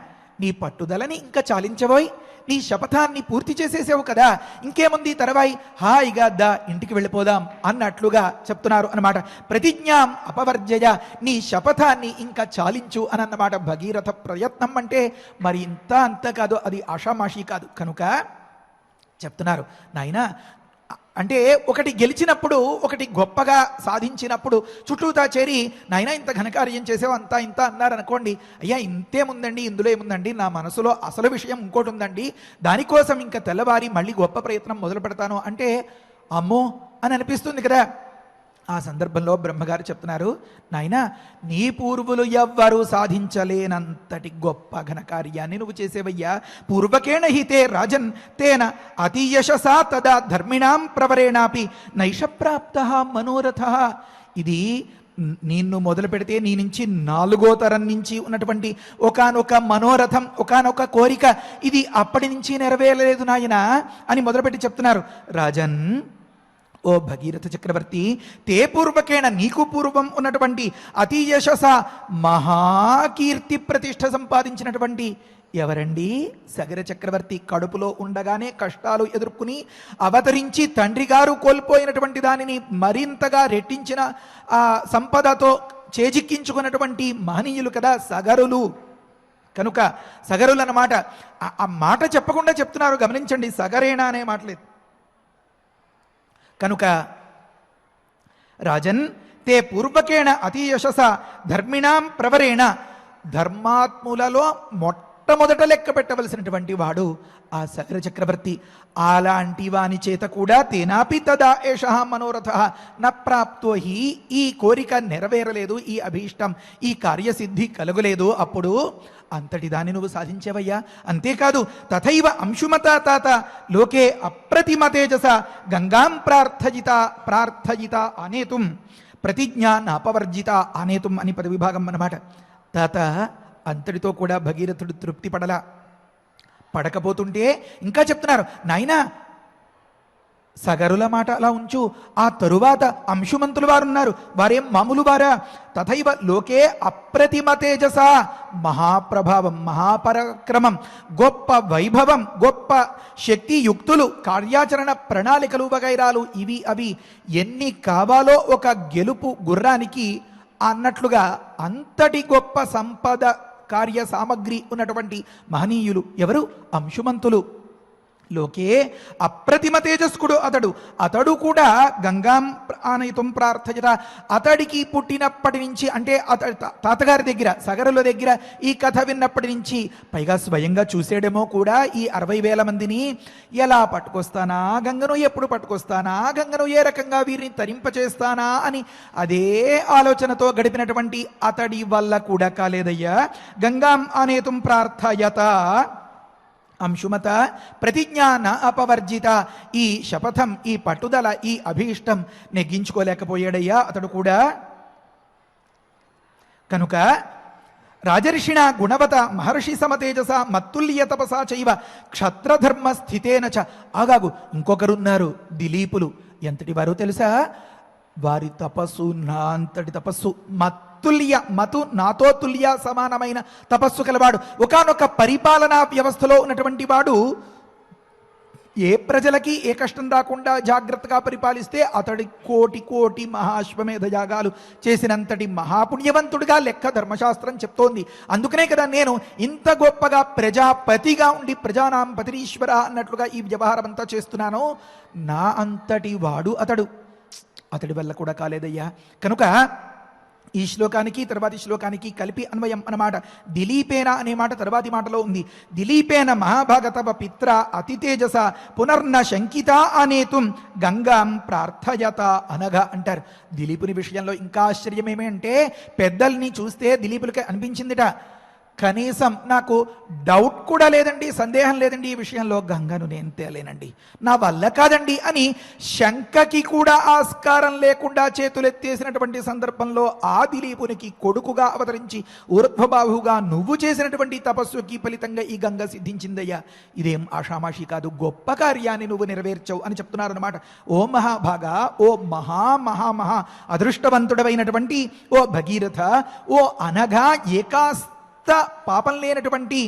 నీ పట్టుదలని ఇంకా చాలించబోయ్, నీ శపథాన్ని పూర్తి చేసేసావు కదా, ఇంకేముంది తర్వాయి, హాయిగా ఇంటికి వెళ్ళిపోదాం అన్నట్లుగా చెప్తున్నారు అన్నమాట. ప్రతిజ్ఞాం అపవర్జయ, నీ శపథాన్ని ఇంకా చాలించు అని అన్నమాట. భగీరథ ప్రయత్నం అంటే మరి అంత కాదు, అది ఆషామాషి కాదు. కనుక చెప్తున్నారు, నాయనా అంటే ఒకటి గెలిచినప్పుడు, ఒకటి గొప్పగా సాధించినప్పుడు చుట్టూతా చేరి నాయనా ఇంత ఘనకార్యం చేసావు అంతా ఇంత అన్నారనుకోండి, అయ్యా ఇంతేముందండి, ఇందులో ఏముందండి, నా మనసులో అసలు విషయం ఇంకోటి ఉందండి, దానికోసం ఇంకా తెల్లవారి మళ్ళీ గొప్ప ప్రయత్నం మొదలు పెడతాను అంటే అమ్మో అని అనిపిస్తుంది కదా. ఆ సందర్భంలో బ్రహ్మగారు చెప్తున్నారు, నాయనా నీ పూర్వులు ఎవ్వరూ సాధించలేనంతటి గొప్ప ఘనకార్యాన్ని నువ్వు చేసేవయ్యా. పూర్వకేణ హితే రాజన్ తేన అతియశసా తదా ధర్మిణాం ప్రవరేణాపి నైషప్రాప్త మనోరథ. ఇది నిన్ను మొదలు పెడితే నీ నుంచి 4వ తరం నుంచి ఉన్నటువంటి ఒకానొక మనోరథం, ఒకానొక కోరిక, ఇది అప్పటి నుంచి నెరవేరలేదు నాయన అని మొదలుపెట్టి చెప్తున్నారు. రాజన్, ఓ భగీరథ చక్రవర్తి, తే పూర్వకేణ, నీకు పూర్వం ఉన్నటువంటి అతి యశస మహాకీర్తి ప్రతిష్ఠ సంపాదించినటువంటి ఎవరండి? సగర చక్రవర్తి. కడుపులో ఉండగానే కష్టాలు ఎదుర్కొని అవతరించి తండ్రి గారు కోల్పోయినటువంటి దానిని మరింతగా రెట్టించిన ఆ సంపదతో చేజిక్కించుకున్నటువంటి మహనీయులు కదా సగరులు. కనుక సగరులు అన్నమాట. ఆ మాట చెప్పకుండా చెప్తున్నారు, గమనించండి, సగరేనా అనే మాట లేదు. కనుక రాజన్ తే పూర్వకేణ అతి యశస ధర్మిణాం ప్రవరేణ, ధర్మాత్ములలో మొట్టమొదట లెక్క పెట్టవలసినటువంటి వాడు ఆ సగర చక్రవర్తి. అలాంటి వాని చేత కూడా తేనాపి తదా ఏషః మనోరథ న ప్రాప్తో హి, ఈ కోరిక నెరవేరలేదు, ఈ అభీష్టం, ఈ కార్యసిద్ధి కలుగలేదు. అప్పుడు అంతటి దాన్ని నువ్వు సాధించేవయ్యా. అంతేకాదు తథైవ అంశుమత తాత లోకే అప్రతిమ తేజస గంగాం ప్రార్థయిత అనేతుం ప్రతిజ్ఞ నాపవర్జిత అనేతుం అని పదవిభాగం అన్నమాట. తాత అంతటితో కూడా భగీరథుడు తృప్తి పడలా. పడకపోతుంటే ఇంకా చెప్తున్నారు, నాయనా సగరుల మాట అలా ఉంచు, ఆ తరువాత అంశుమంతులు వారు ఉన్నారు, వారేం మామూలు వారా? తథైవ లోకే అప్రతిమ తేజస, మహాప్రభావం, మహాపరాక్రమం, గొప్ప వైభవం, గొప్ప శక్తియుక్తులు, కార్యాచరణ ప్రణాళికలు వగైరాలు, ఇవి అవి ఎన్ని కావాలో ఒక గెలుపు గుర్రానికి అన్నట్లుగా అంతటి గొప్ప సంపద కార్య సామగ్రి ఉన్నటువంటి మహనీయులు ఎవరు? అంశుమంతులు. లోకే అప్రతిమ తేజస్కుడు అతడు కూడా గంగాం ఆనయితం ప్రార్థయత, అతడికి పుట్టినప్పటి నుంచి, అంటే అతడి తాతగారి దగ్గర సగరుల దగ్గర ఈ కథ విన్నప్పటి నుంచి, పైగా స్వయంగా చూసేడేమో కూడా ఈ 60,000 మందిని ఎలా పట్టుకొస్తానా, గంగను ఎప్పుడు పట్టుకొస్తానా, గంగను ఏ రకంగా వీరిని తరింపచేస్తానా అని అదే ఆలోచనతో గడిపినటువంటి అతడి వల్ల కూడా కాలేదయ్యా. గంగాం ఆనేతుం ప్రార్థయత అంశుమత ప్రతిజ్ఞాన అపవర్జిత, ఈ శపథం, ఈ పట్టుదల, ఈ అభీష్టం నెగ్గించుకోలేకపోయాడయ్యా అతడు కూడా. కనుక రాజర్షిణ గుణవత మహర్షి సమతేజస మత్తుల్య తపసా చైవ క్షత్రధర్మ స్థితేన చ. ఆగాగు, ఇంకొకరున్నారు దిలీపులు. ఎంతటి వారు తెలుసా? వారి తపస్సు నా అంతటి తపస్సు, మతు నాతో తుల్య సమానమైన తపస్సు కలవాడు. ఒకానొక పరిపాలనా వ్యవస్థలో ఉన్నటువంటి వాడు ఏ ప్రజలకి ఏ కష్టం రాకుండా జాగ్రత్తగా పరిపాలిస్తే అతడి కోటి కోటి మహాశ్వమేధ యాగాలు చేసినంతటి మహాపుణ్యవంతుడిగా లెక్క ధర్మశాస్త్రం చెప్తోంది. అందుకనే కదా నేను ఇంత గొప్పగా ప్రజాపతిగా ఉండి ప్రజానాం పతిరీశ్వర అన్నట్లుగా ఈ వ్యవహారం అంతా చేస్తున్నాను. నా అంతటి వాడు అతడి వల్ల కూడా కాలేదయ్యా. కనుక ఈ శ్లోకానికి తర్వాతి శ్లోకానికి కలిపి అన్వయం అన్నమాట. దిలీపేన అనే మాట తర్వాతి మాటలో ఉంది. దిలీపేన మహాభాగతవ పిత్ర అతితేజస పునర్న శంకిత అనేతుం గంగాం ప్రార్థయత అనగా అంటారు. దిలీపుని విషయంలో ఇంకా ఆశ్చర్యం ఏమంటే, పెద్దల్ని చూస్తే దిలీపులకి అనిపించిందిట, కనీసం నాకు డౌట్ కూడా లేదండి, సందేహం లేదండి, ఈ విషయంలో గంగను నేను తేలేనండి, నా వల్ల కాదండి అని శంకకి కూడా ఆస్కారం లేకుండా చేతులెత్తేసినటువంటి సందర్భంలో ఆ దిలీపునికి కొడుకుగా అవతరించి ఊర్ధ్వబాహుగా నువ్వు చేసినటువంటి తపస్సుకి ఫలితంగా ఈ గంగ సిద్ధించిందయ్యా. ఇదేం ఆషామాషి కాదు, గొప్ప కార్యాన్ని నువ్వు నెరవేర్చావు అని చెప్తున్నారన్నమాట. ఓ మహాభాగా, ఓ మహా అదృష్టవంతుడమైనటువంటి ఓ భగీరథ, ఓ అనగా పాపం లేనటువంటి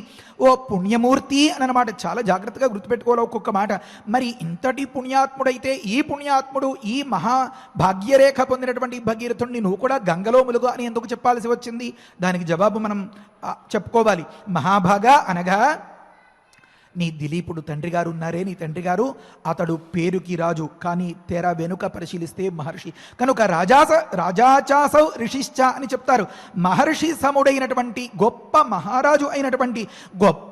ఓ పుణ్యమూర్తి అని అన్నమాట. చాలా జాగ్రత్తగా గుర్తుపెట్టుకోవాలి ఒక్కొక్క మాట. మరి ఇంతటి పుణ్యాత్ముడైతే ఈ పుణ్యాత్ముడు, ఈ మహా భాగ్యరేఖ పొందినటువంటి భగీరథుడిని నువ్వు కూడా గంగలో ములుగు అని ఎందుకు చెప్పాల్సి వచ్చింది? దానికి జవాబు మనం చెప్పుకోవాలి. మహాభాగా అనగా నీ దిలీపుడు తండ్రి గారు ఉన్నారే, నీ తండ్రి గారు అతడు పేరుకి రాజు, కానీ తెర వెనుక పరిశీలిస్తే మహర్షి. కనుక రాజాచాసౌ ఋషిశ్చ అని చెప్తారు. మహర్షి సముడైనటువంటి గొప్ప మహారాజు అయినటువంటి గొప్ప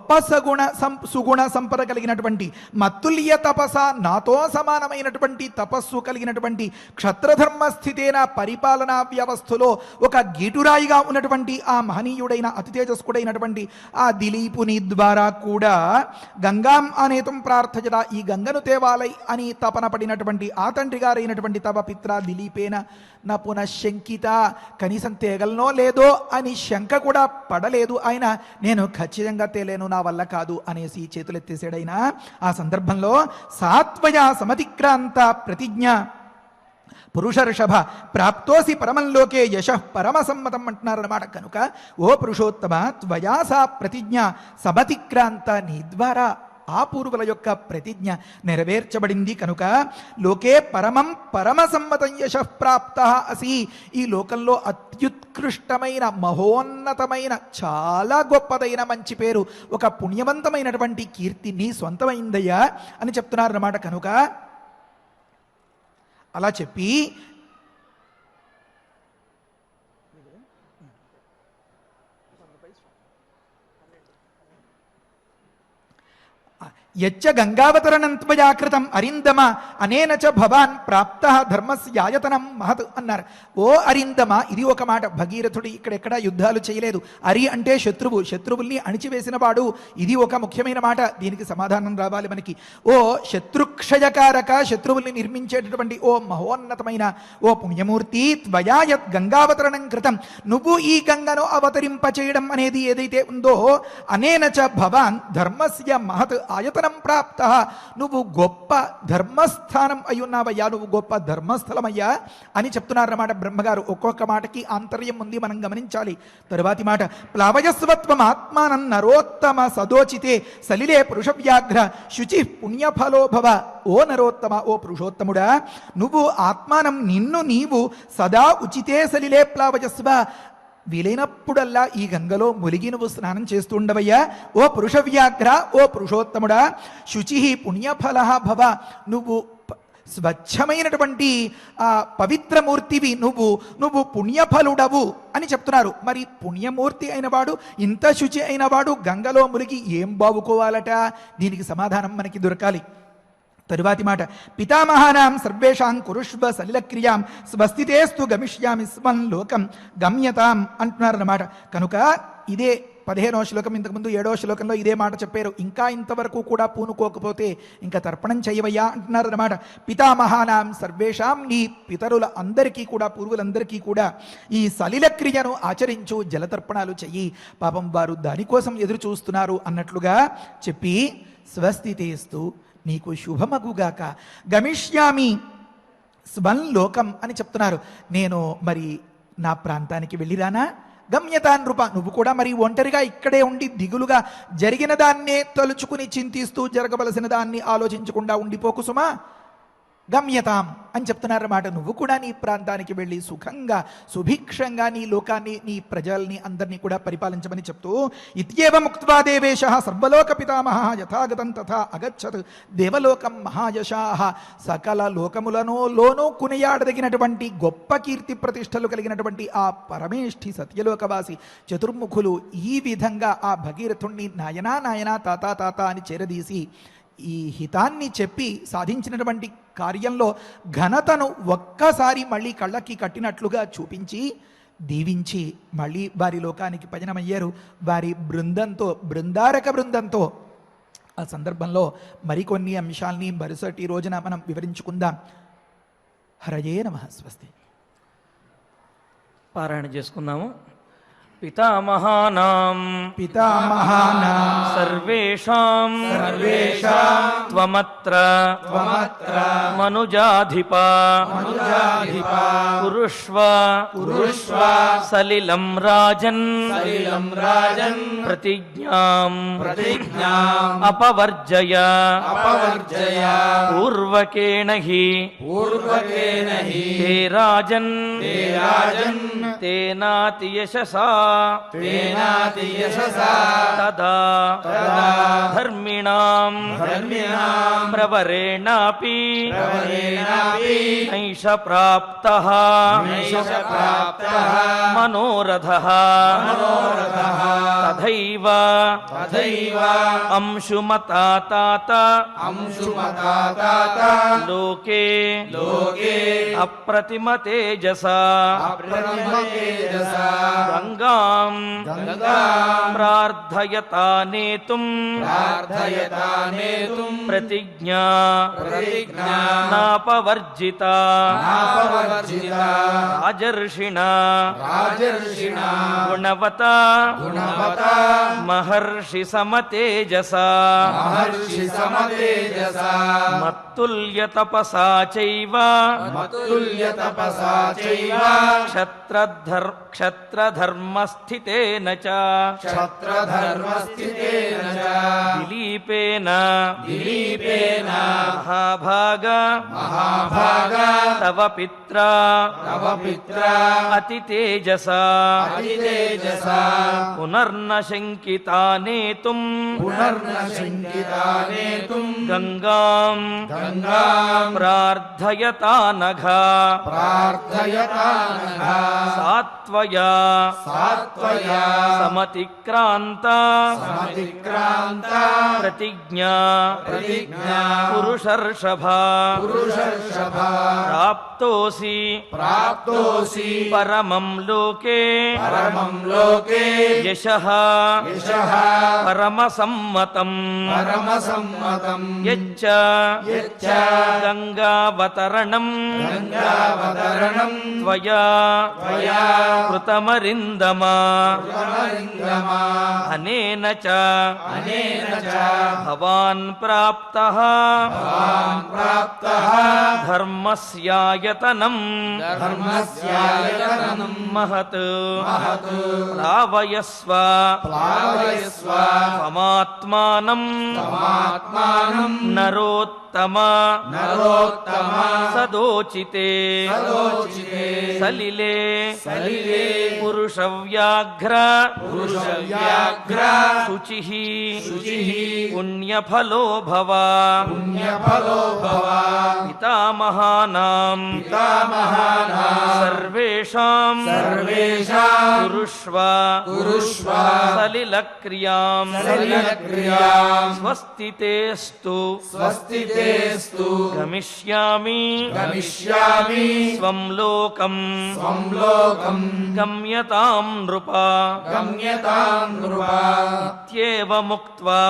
సుగుణ సంపద కలిగినటువంటి మత్తుల్య తపస, నాతో సమానమైనటువంటి తపస్సు కలిగినటువంటి క్షత్రధర్మ స్థితేన పరిపాలనా వ్యవస్థలో ఒక గీటురాయిగా ఉన్నటువంటి ఆ మహనీయుడైన అతి తేజస్కుడైనటువంటి ఆ దిలీపుని ద్వారా కూడా గంగాం అనేతం ప్రార్థజట, ఈ గంగను తేవాలై అని తపన పడినటువంటి ఆ తండ్రి గారైనటువంటి తవ పిత్ర దిలీపేన నా పునఃశంకిత, కనీసం తేగలనో లేదో అని శంక కూడా పడలేదు ఆయన. నేను ఖచ్చితంగా తేలేను, నా వల్ల కాదు అనేసి చేతులెత్తేసాడైనా. ఆ సందర్భంలో సాత్వయ సమతిక్రాంత ప్రతిజ్ఞ పురుష ఋషభ ప్రాప్తోసి పరమంలోకే యశ పరమసమ్మతం అంటున్నారన్నమాట. కనుక ఓ పురుషోత్తమ, త్వయా సా ప్రతిజ్ఞ సమతిక్రాంత, నీ ద్వారా ఆ పూర్వుల యొక్క ప్రతిజ్ఞ నెరవేర్చబడింది. కనుక లోకే పరమసమ్మతం యశ ప్రాప్త అసి, ఈ లోకంలో అత్యుత్కృష్టమైన మహోన్నతమైన చాలా గొప్పదైన మంచి పేరు, ఒక పుణ్యవంతమైనటువంటి కీర్తి నీ సొంతమైందయ్యా అని చెప్తున్నారన్నమాట. కనుక అలా చెప్పి యచ్చ గంగావతరణం త్వయా కృతం అరిందమ అనేన చ భవాన్ ప్రాప్త ధర్మస్యాయతనం మహత్ అన్నారు. ఓ అరిందమ, ఇది ఒక మాట. భగీరథుడు ఇక్కడెక్కడా యుద్ధాలు చేయలేదు. అరి అంటే శత్రువు, శత్రువుల్ని అణిచివేసిన వాడు. ఇది ఒక ముఖ్యమైన మాట. దీనికి సమాధానం రావాలి మనకి. ఓ శత్రుక్షయకారక, శత్రువుల్ని నిర్మించేటటువంటి ఓ మహోన్నతమైన ఓ పుణ్యమూర్తి, త్వయా యత్ గంగావతరణం కృతం, నువ్వు ఈ గంగను అవతరింపచేయడం అనేది ఏదైతే ఉందో, అనేన చ భవాన్ ధర్మస్య మహత్ ఆయతనం ప్రాప్త, నువ్వు గొప్ప ధర్మస్థానం అయ్యున్నావయ్యా, నువ్వు గొప్ప ధర్మస్థలమయ్యా అని చెప్తున్నారన్నమాట బ్రహ్మగారు. ఒక్కొక్క మాటకి ఆంతర్యం ఉంది, మనం గమనించాలి. తరువాతి మాట, ప్లవయస్వత్వం ఆత్మానం నరోత్తమ సదోచితే సలిలే పురుషవ్యాఘ్ర శుచి పుణ్యఫలో భవ. ఓ నరోత్తమ, ఓ పురుషోత్తముడా, నువ్వు ఆత్మానం, నిన్ను నీవు సదా ఉచితే సలిలే ప్లవయస్వ, వీలైనప్పుడల్లా ఈ గంగలో ములిగి నువ్వు స్నానం చేస్తుండవయ్యా. ఓ పురుష వ్యాఘ్ర, ఓ పురుషోత్తముడా, శుచి పుణ్యఫల భవ, నువ్వు స్వచ్ఛమైనటువంటి పవిత్రమూర్తివి, నువ్వు పుణ్యఫలుడవు అని చెప్తున్నారు. మరి పుణ్యమూర్తి అయినవాడు, ఇంత శుచి అయినవాడు గంగలో ములిగి ఏం బావుకోవాలట? దీనికి సమాధానం మనకి దొరకాలి. తరువాతి మాట, పితామహానాం సర్వేషాం కురుష్వ సలిలక్రియాం స్వస్థితేస్తు గమిష్యామి స్వం లోకం గమ్యతాం అంటున్నారన్నమాట. కనుక ఇదే 15వ శ్లోకం, ఇంతకుముందు 7వ శ్లోకంలో ఇదే మాట చెప్పారు. ఇంకా ఇంతవరకు కూడా పూనుకోకపోతే ఇంకా తర్పణం చేయవయ్యా అంటున్నారన్నమాట. పితామహానాం సర్వేషాం, నీ పితరుల అందరికీ కూడా, పూర్వులందరికీ కూడా ఈ సలిల క్రియను ఆచరించు, జలతర్పణాలు చెయ్యి, పాపం వారు దానికోసం ఎదురు చూస్తున్నారు అన్నట్లుగా చెప్పి, స్వస్థితేస్తు, నీకు శుభమగుగాక, గమిష్యామి స్వం లోకం అని చెప్తున్నారు. నేను మరి నా ప్రాంతానికి వెళ్ళిరానా? గమ్యతాన్ రూప, నువ్వు కూడా మరి ఒంటరిగా ఇక్కడే ఉండి దిగులుగా జరిగిన దాన్నే తలుచుకుని చింతిస్తూ జరగవలసిన దాన్ని ఆలోచించకుండా ఉండిపోకు సుమా. గమ్యతాం అని చెప్తున్నారన్నమాట. నువ్వు కూడా నీ ప్రాంతానికి వెళ్ళి సుఖంగా సుభిక్షంగా నీ లోకాన్ని, నీ ప్రజల్ని అందరినీ కూడా పరిపాలించమని చెప్తూ, ఇత్యేవ ముక్త్వా దేవేశ సర్వలోక పితామహ యథాగతం తథా అగచ్చత్ దేవలోకం మహాయశాహ. సకల లోకములలోనూ కునియాడదగినటువంటి గొప్ప కీర్తి ప్రతిష్టలు కలిగినటువంటి ఆ పరమేష్ఠి సత్యలోకవాసి చతుర్ముఖులు ఈ విధంగా ఆ భగీరథుణ్ణి నాయనా నాయనా తాతా తాత అని చేరదీసి ఈ హితాన్ని చెప్పి సాధించినటువంటి కార్యంలో ఘనతను ఒక్కసారి మళ్ళీ కళ్ళకి కట్టినట్లుగా చూపించి దీవించి మళ్ళీ వారి లోకానికి పయనమయ్యారు వారి బృందంతో, బృందారక బృందంతో. ఆ సందర్భంలో మరికొన్ని అంశాల్ని మరుసటి రోజున మనం వివరించుకుందాం. హరయే నమః. స్వస్తి. పారాయణ చేసుకుందాము. పితామహానాం సర్వేషాం త్వమత్ర మనుజాధిప కురుష్వ సలిలం రాజన్ ప్రతిజ్ఞాం అపవర్జయ పూర్వకేణ హి హే రాజన్ తేనాతి యశసా తదా ధర్మిణాం ప్రవరేణాపి నైష ప్రాప్తః మనోరథః తథైవ అంశుమతా తాత లోకే అప్రతిమ తేజసా గంగాం ప్రార్థయతా నేతుం ప్రతిజ్ఞా నాపవర్జితా రాజర్షిణా గుణవతా మహర్షి సమతేజసా మత్తుల్య తపసా చైవ క్షత్రధర్మస్థితేన చ దిలీపేన మహాభాగ తవ పిత్ర అతి తేజస పునర్న శంకితానేతుం గంగాం ప్రార్థయతానఘ సాత్వయా సమతిక్రాంత ప్రతిజ్ఞా పురుషర్షభ ప్రాప్తోసి పరమం లోకే యశః పరమసమ్మతం యచ్చ గంగావతరణం త్వయా కృతమరిందమా అనేన చ భవాన్ ప్రాప్తః ధర్మస్యాయతనం మహత్ రావయస్వ స్వమాత్మానం నరోత్తమ సదోచితే సలిలే పురుషవ్యాఘ్ర శుచిః పుణ్యఫలో భవ పితామహానాం సర్వేషాం కురుష్వ సలిలక్రియాం స్వస్తితేస్తు గమిష్యామి స్వం లోకం గమ్యతాం నృప ఇత్యేవ ముక్త్వా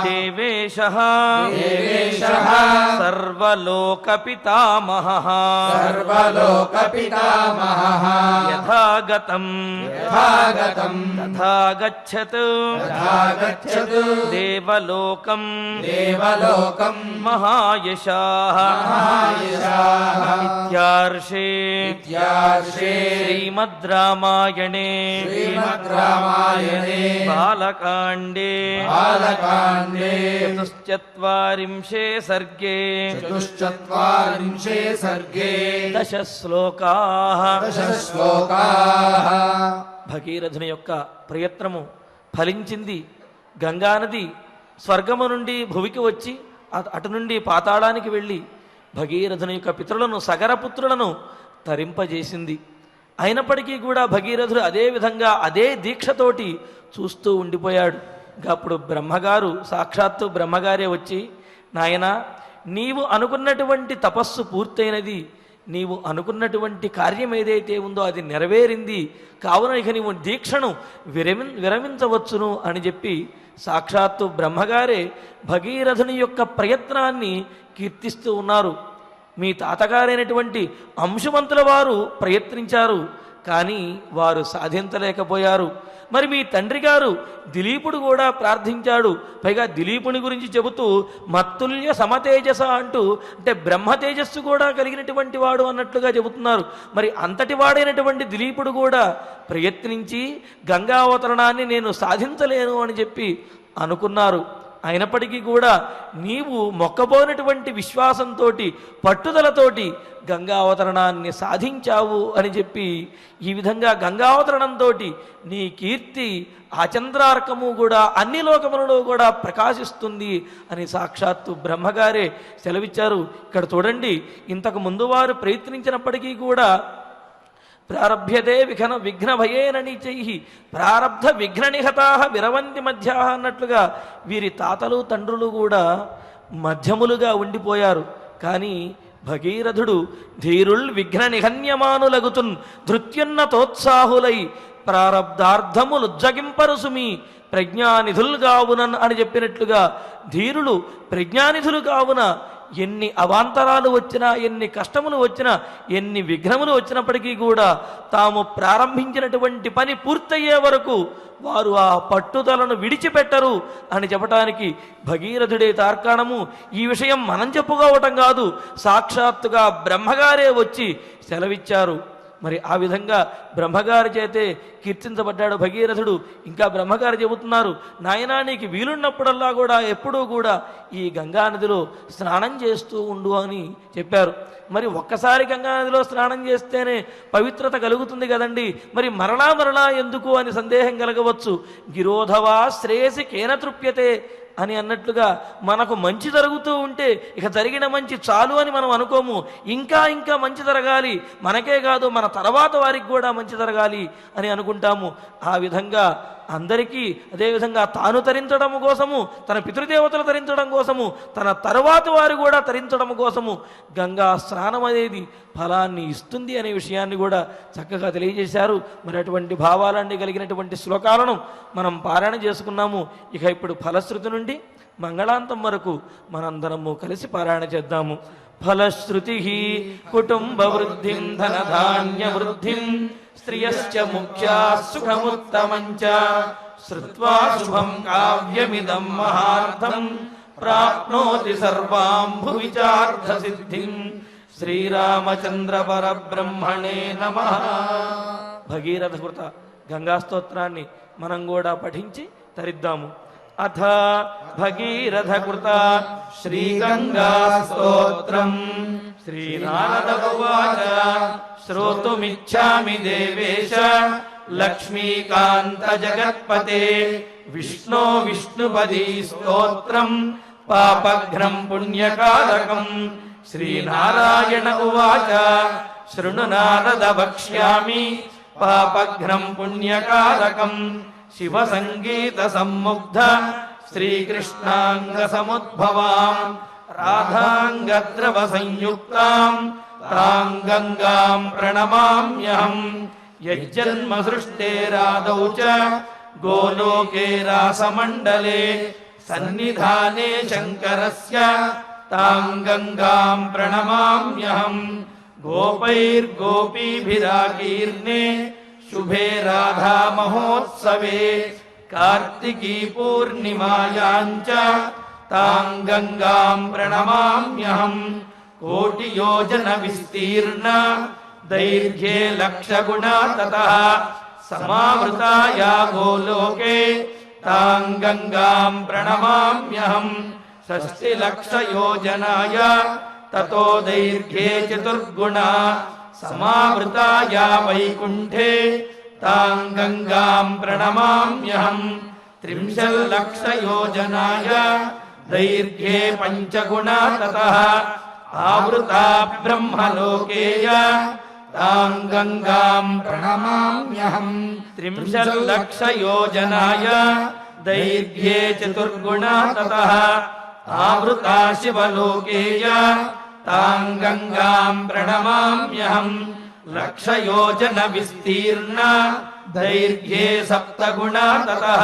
దేవేశః సర్వలోకపితామహః యథాగతం తథా గచ్చత్ దేవలోకం మహాయశాః ఇత్యార్షే శ్రీమద్ రామాయణే బాలకాండే చతుశ్చత్వారింశే సర్గే దశ శ్లోకాః. భగీరథుని యొక్క ప్రయత్నము ఫలించింది. గంగానది స్వర్గము నుండి భువికి వచ్చి అటు నుండి పాతాళానికి వెళ్ళి భగీరథుని యొక్క పితరులను సగరపుత్రులను తరింపజేసింది. అయినప్పటికీ కూడా భగీరథుడు అదే విధంగా అదే దీక్షతోటి చూస్తూ ఉండిపోయాడు. అప్పుడు బ్రహ్మగారు, సాక్షాత్తు బ్రహ్మగారే వచ్చి, నాయనా, నీవు అనుకున్నటువంటి తపస్సు పూర్తయినది, నీవు అనుకున్నటువంటి కార్యం ఏదైతే ఉందో అది నెరవేరింది, కావున ఇక నీవు దీక్షను విరమించవచ్చును అని చెప్పి సాక్షాత్తు బ్రహ్మగారే భగీరథుని యొక్క ప్రయత్నాన్ని కీర్తిస్తూ ఉన్నారు. మీ తాతగారైనటువంటి అంశుమంతుల వారు ప్రయత్నించారు, కానీ వారు సాధించలేకపోయారు. మరి మీ తండ్రి గారు దిలీపుడు కూడా ప్రార్థించాడు. పైగా దిలీపుని గురించి చెబుతూ మత్తుల్య సమతేజస అంటూ, అంటే బ్రహ్మ తేజస్సు కూడా కలిగినటువంటి వాడు అన్నట్లుగా చెబుతున్నారు. మరి అంతటి వాడైనటువంటి దిలీపుడు కూడా ప్రయత్నించి గంగావతరణాన్ని నేను సాధించలేను అని చెప్పి అనుకున్నారు. అయినప్పటికీ కూడా నీవు మొక్కబోనటువంటి విశ్వాసంతో, పట్టుదలతోటి గంగావతరణాన్ని సాధించావు అని చెప్పి ఈ విధంగా గంగావతరణంతో నీ కీర్తి ఆచంద్రార్కము కూడా అన్ని లోకములలో కూడా ప్రకాశిస్తుంది అని సాక్షాత్తు బ్రహ్మగారే సెలవిచ్చారు. ఇక్కడ చూడండి, ఇంతకు ముందు వారు ప్రయత్నించినప్పటికీ కూడా ప్రారభ్యతే విఘ్న భయేన నీచై ప్రారబ్ధ విఘ్న నిహతా విరవంతి మధ్య అన్నట్లుగా వీరి తాతలు తండ్రులు కూడా మధ్యములుగా ఉండిపోయారు. కానీ భగీరథుడు ధీరుల్ విఘ్న నిహన్యమానులగుతున్ ధృత్యున్న తోత్సాహులై ప్రారబ్ధార్థములుజ్జగింపరుసుమి ప్రజ్ఞానిధులు కావునన్ అని చెప్పినట్లుగా ధీరులు ప్రజ్ఞానిధులు కావున ఎన్ని అవాంతరాలు వచ్చినా, ఎన్ని కష్టములు వచ్చినా, ఎన్ని విఘ్నములు వచ్చినప్పటికీ కూడా తాము ప్రారంభించినటువంటి పని పూర్తయ్యే వరకు వారు ఆ పట్టుదలను విడిచిపెట్టరు అని చెప్పటానికి భగీరథుడే తార్కాణము. ఈ విషయం మనం చెప్పుకోవటం కాదు, సాక్షాత్తుగా బ్రహ్మగారే వచ్చి సెలవిచ్చారు. మరి ఆ విధంగా బ్రహ్మగారి చేతే కీర్తించబడ్డాడు భగీరథుడు. ఇంకా బ్రహ్మగారు చెబుతున్నారు, నాయనా నీకు వీలున్నప్పుడల్లా కూడా ఎప్పుడూ కూడా ఈ గంగానదిలో స్నానం చేస్తూ ఉండు అని చెప్పారు. మరి ఒక్కసారి గంగానదిలో స్నానం చేస్తేనే పవిత్రత కలుగుతుంది కదండి, మరి మరలా మరలా ఎందుకు అని సందేహం కలగవచ్చు. గిరోధవా శ్రేయసి కేన తృప్యతే అని అన్నట్లుగా మనకు మంచి జరుగుతూ ఉంటే ఇక జరిగిన మంచి చాలు అని మనం అనుకోము. ఇంకా ఇంకా మంచి జరగాలి, మనకే కాదు మన తర్వాత వారికి కూడా మంచి జరగాలి అని అనుకుంటాము. ఆ విధంగా అందరికీ అదేవిధంగా తాను తరించడం కోసము, తన పితృదేవతలు తరించడం కోసము, తన తరువాత వారు కూడా తరించడం కోసము గంగా స్నానం అనేది ఫలాన్ని ఇస్తుంది అనే విషయాన్ని కూడా చక్కగా తెలియజేశారు. మరి అటువంటి భావాలన్నీ కలిగినటువంటి శ్లోకాలను మనం పారాయణ చేసుకున్నాము. ఇక ఇప్పుడు ఫలశ్రుతి నుండి మంగళాంతం వరకు మనందరము కలిసి పారాయణ చేద్దాము. ఫలశ్రుతి కుటుంబ వృద్ధిం ధనధాన్య వృద్ధిం శ్రియశ్చ ముఖ్యా సుఖముత్తమంచ శ్రుత్వా శుభం కావ్యమిదం మహార్థం ప్రాప్నోతి సర్వాం భువిచార్థ సిద్ధిం. శ్రీరామచంద్ర పరబ్రహ్మణే నమః. భగీరథ కృత గంగా స్తోత్రాన్ని మనం కూడా పఠించి తరిద్దాము. అథ భగీరథ కృత శ్రీగంగా స్తోత్రం. శ్రీనారద ఉవాచ శ్రోతుమిచ్ఛామి దేవేశ లక్ష్మీకాంత జగత్పతే విష్ణో విష్ణుపదీ స్తోత్రం పాపఘ్నం పుణ్యకారకం. శ్రీనారాయణ ఉవాచ శృణు నారద వక్ష్యామి పాపఘ్నం పుణ్యకారకం. శివ సంగీత సమ్ముగ్ధ శ్రీకృష్ణాంగ సముద్భవాం రాధాంగద్రవ సంయుక్తాం తాం గంగాం ప్రణమామ్యహం. యజ్జన్మ సృష్టేరాదౌ చ గోలోకే రాసమండలే సన్నిధానే శంకరస్య తాం గంగాం ప్రణమామ్యహం. గోపైర్గోపీభిరాకీర్ణే శుభే రాధా మహోత్సవే కార్తికీ పూర్ణిమాయాం చ తాం గంగాం ప్రణమామ్యహం. కోటియోజన విస్తీర్ణ దైర్ఘ్యే లక్షగుణా తతః సమావృతాయా గోలోకే తాం గంగాం ప్రణమామ్యహం. షష్ఠిలక్షయోజనాయ తతో దైర్ఘ్యే చతుర్గుణా సమావృతాయా వైకుంఠే తాం గంగాం ప్రణమామ్యహం. త్రింశల్లక్షయోజనాయ దైర్ఘ్యే పంచగుణా తతః ఆవృతా బ్రహ్మలోకేయ తాం గంగాం ప్రణమామ్యహం. త్రింశల్లక్షయోజనాయ దైర్ఘ్యే చతుర్గుణా తతః ఆవృతా శివలోకేయ తాం గంగాం ప్రణమామ్యహం. లక్షయోజన విస్తీర్ణ దైర్ఘ్యే సప్తగుణా తతః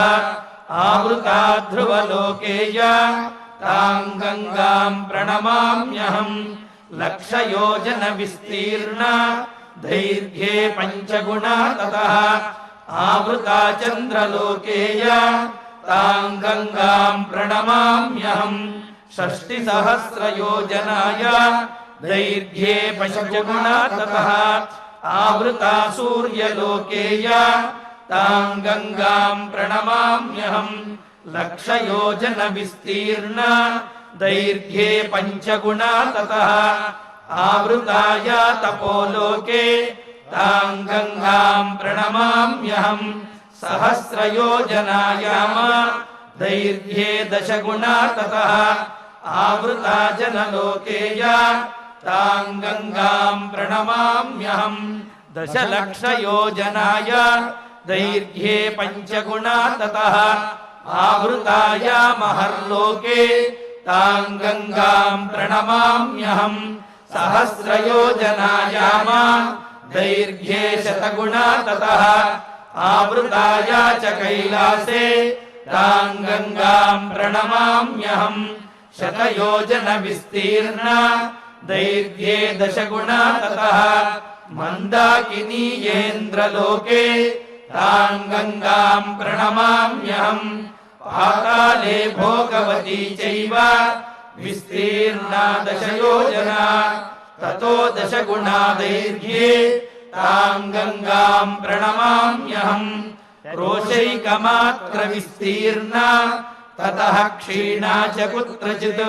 ఆవృతా ధ్రువలోకేయ తాం గంగాం ప్రణమామ్యహం. లక్షయోజన విస్తీర్ణ దైర్ఘ్యే పంచగుణా తతః ఆవృతా చంద్రలోకేయ తాం గంగాం ప్రణమామ్యహం. షష్ఠిసహస్రయోజనాయ దైర్ఘ్యే పంచగుణా తతః ఆవృతా సూర్యలోకేయ తాం గంగాం ప్రణమామ్యహం. లక్షయోజన విస్తీర్ణ దైర్ఘ్యే పంచగుణా తతః ఆవృతాయా తపోలోకే తాం గంగాం ప్రణమామ్యహం. సహస్రయోజనాయామ దైర్ఘ్యే దశగుణా తతః ఆవృతా జనలోకేయ తాం గంగాం ప్రణమామ్యహం. దశలక్షయోజనాయ దైర్ఘ్యే పంచగుణా తతః ఆవృతాయా మహర్లోకే తాం గంగాం ప్రణమామ్యహం. సహస్రయోజనాయామ దైర్ఘ్యే శతగుణా తతః ఆవృతాయా చ కైలాసే తాం గంగాం ప్రణమామ్యహం. శతయోజన విస్తీర్ణ దైర్ఘ్యే దశగుణా తతః మందాకినీయేంద్రలోకే తాం గంగాం ప్రణమామ్యహం. పాతాళే భోగవతీ చైవ విస్తీర్ణా దశయోజనా తతో దశగుణా దైర్ఘ్యే तां गङ्गां प्रणमाम्यहम् क्रोशैकमात्र विस्तीर्णा ततः क्षीणा च कुत्रचित्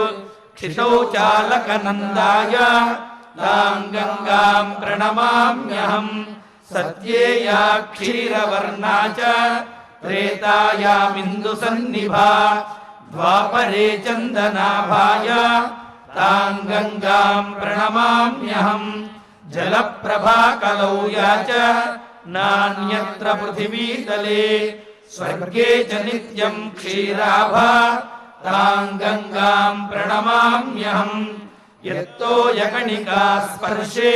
क्षितौ चालकनन्दाय तां गङ्गां प्रणमाम्यहम् सत्येया क्षीरवर्णा च त्रेतायामिन्दुसन्निभा द्वापरे चन्दनाभाय तां गङ्गां प्रणमाम्यहम् जलप्रभा कलौ या च नान्यत्र पृथिवीतले स्वर्गे च नित्यं क्षीराभा तां गङ्गां प्रणमाम्यहम् यत्तोयकणिका स्पर्शे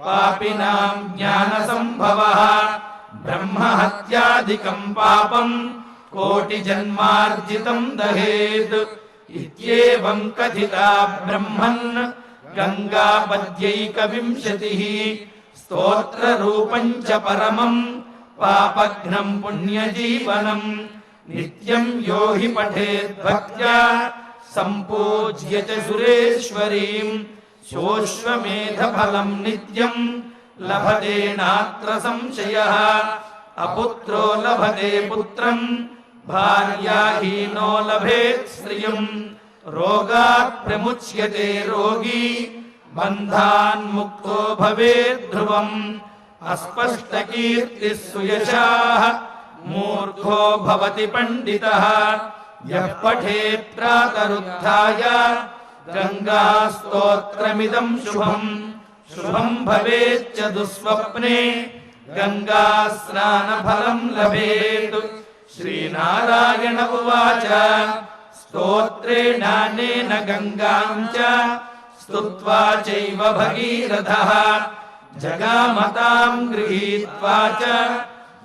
पापिनां ज्ञानसम्भवः ब्रह्महत्यादिकं पापं कोटिजन्मार्जितं दहेत् इत्येवं कथिता ब्रह्मन् गङ्गापद्यैकविंशतिः स्तोत्ररूपं च परमं पापघ्नं पुण्यजीवनं नित्यं यो हि पठेद्भक्त्या सम्पूज्य च सुरेश्वरीं सोऽश्वमेधफलं नित्यं लभते नात्र संशयः अपुत्रो लभते पुत्रं भार्याहीनो लभेत् श्रियं रोगात् प्रमुच्यते रोगी बन्धान्मुक्तो भवेत् ध्रुवम् अस्पष्टकीर्तिः सुयशाः मूर्खो भवति पण्डितः यः पठेत् प्रातरुत्थाय गङ्गास्तोत्रमिदं शुभम् शुभं भवेच्च दुःस्वप्ने गङ्गास्नानफलं लभेत् श्रीनारायण उवाच स्तोत्रेणानेन गङ्गां च स्तुत्वा चैव भगीरथः जगामतां गृहीत्वा च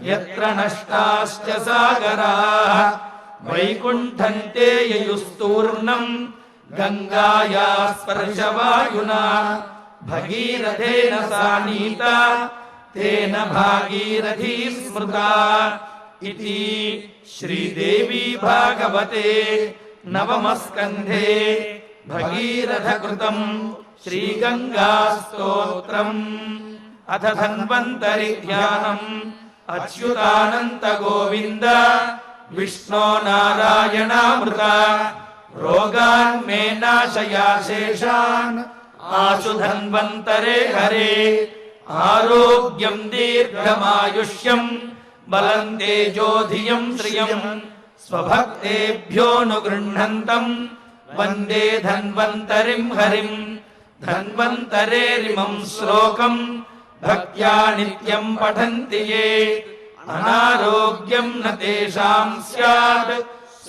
यत्र नष्टाश्च सागराः वैकुण्ठं ते ययुस्तूर्णं गङ्गाया स्पर्शवायुना भगीरथेन सा नीता तेन भागीरथी स्मृता इति श्रीदेवी भागवते नवमस्कन्धे भगीरथकृतं श्रीगङ्गास्तोत्रम् अथ धन्वन्तरि ध्यानम् अच्युतानन्त गोविन्द विष्णो नारायणामृता रोगान् मे नाशया शेषान् आशु धन्वन्तरे हरे आरोग्यं दीर्घमायुष्यं बलं तेजोधियं श्रियं स्वभक्तेभ्योऽनुगृह्णन्तं वन्दे धन्वन्तरिं हरिं धन्वन्तरेरिमं श्लोकं भक्त्या नित्यं पठन्ति ये अनारोग्यं न तेषां स्यात्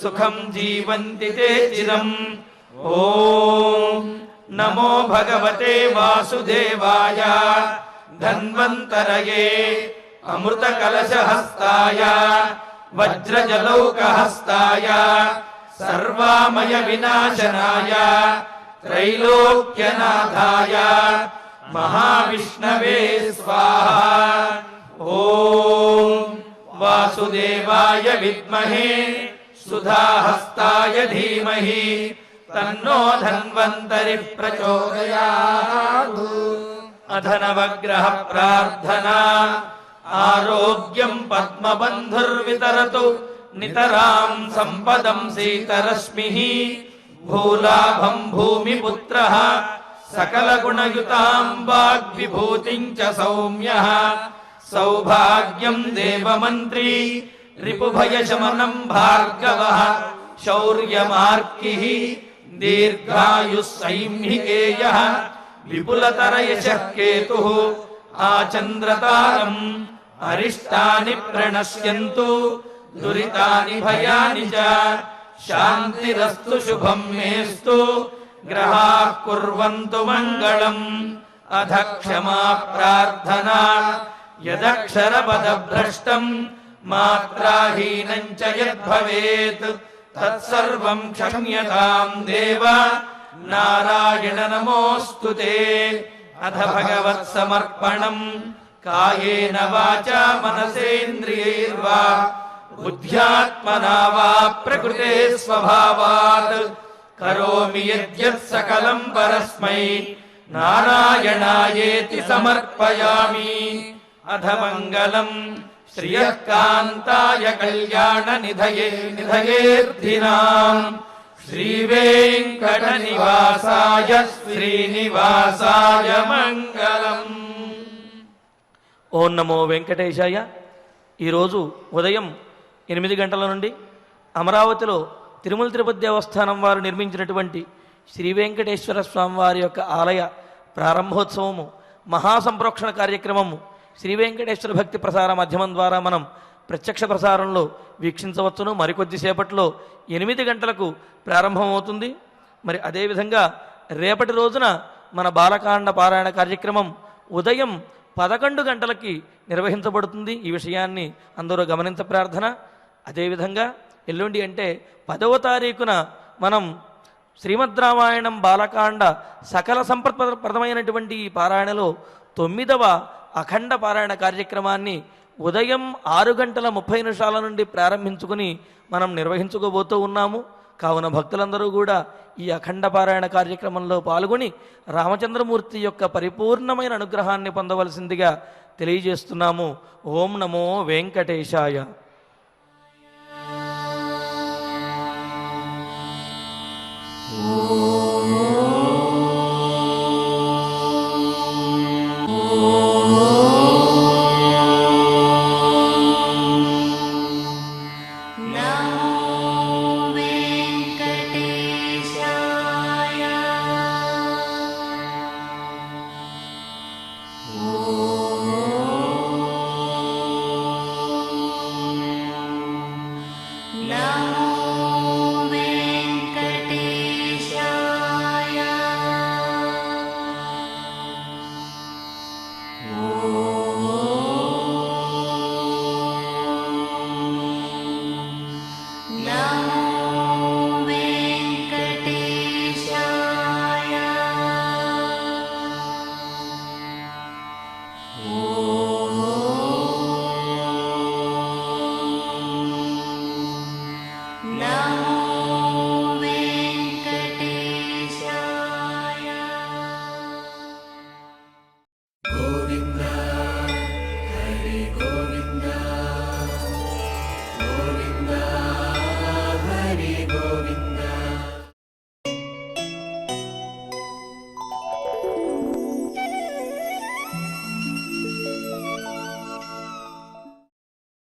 सुखं जीवन्ति ते चिरम् ॐ नमो भगवते वासुदेवाय धन्वन्तरये अमृतकलशहस्ताय वज्रजलौकहस्ताय सर्वामय विनाशनाय त्रैलोक्यनाथाय महाविष्णवे स्वाहा ॐ वासुदेवाय विद्महे सुधाहस्ताय धीमहि तन्नो धन्वन्तरिः प्रचोदयात् अथ नवग्रह प्रार्थना आरोग्यं पद्मबन्धुर्वितरतु नितरां सम्पदं सीतरश्मिः भूलाभं भूमिपुत्रः सकलगुणयुतां वाग्विभूतिं च सौम्यः सौभाग्यं देवमन्त्री रिपुभयशमनं भार्गवः शौर्यमार्किः दीर्घायुः सैम्हिकेयः विपुलतरयशः केतुः आचन्द्रतारम् अरिष्टानि प्रणश्यन्तु दुरितानि भयानि च शान्तिरस्तु शुभं मेस्तु ग्रहाः कुर्वन्तु मङ्गलम् अथ क्षमा प्रार्थना यदक्षरपदभ्रष्टम् मात्राहीनम् च यद्भवेत् तत्सर्वं क्षम्यतां देव नारायण नमोऽस्तु ते अथ भगवत्समर्पणम् कायेन वाचा मनसेन्द्रियैर्वा बुद्ध्यात्मना वा प्रकृते स्वभावात् करोमि यद्यत् सकलं परस्मै नारायणायेति समर्पयामि అధమంగళం శ్రియః కాంతాయ కళ్యాణ నిధయే నిధయేర్థినాం శ్రీవేంకట నివాసాయ శ్రీనివాసాయ మంగళం. ఓం నమో వెంకటేశాయ. ఈరోజు ఉదయం 8 గంటల నుండి అమరావతిలో తిరుమల తిరుపతి దేవస్థానం వారు నిర్మించినటువంటి శ్రీ వెంకటేశ్వర స్వామి వారి యొక్క ఆలయ ప్రారంభోత్సవము, మహాసంప్రోక్షణ కార్యక్రమము శ్రీ వెంకటేశ్వర భక్తి ప్రసార మాధ్యమం ద్వారా మనం ప్రత్యక్ష ప్రసారంలో వీక్షించవచ్చును. మరికొద్దిసేపట్లో 8 గంటలకు ప్రారంభమవుతుంది. మరి అదేవిధంగా రేపటి రోజున మన బాలకాండ పారాయణ కార్యక్రమం ఉదయం 11 గంటలకి నిర్వహించబడుతుంది. ఈ విషయాన్ని అందరూ గమనించ ప్రార్థన. అదేవిధంగా ఎల్లుండి అంటే 10వ తారీఖున మనం శ్రీమద్ రామాయణం బాలకాండ సకల సంపత్ప్రదమైనటువంటి ఈ పారాయణలో 9వ అఖండ పారాయణ కార్యక్రమాన్ని ఉదయం 6:30 నుండి ప్రారంభించుకుని మనం నిర్వహించుకోబోతూ ఉన్నాము. కావున భక్తులందరూ కూడా ఈ అఖండ పారాయణ కార్యక్రమంలో పాల్గొని రామచంద్రమూర్తి యొక్క పరిపూర్ణమైన అనుగ్రహాన్ని పొందవలసిందిగా తెలియజేస్తున్నాము. ఓం నమో వెంకటేశాయ. ఓ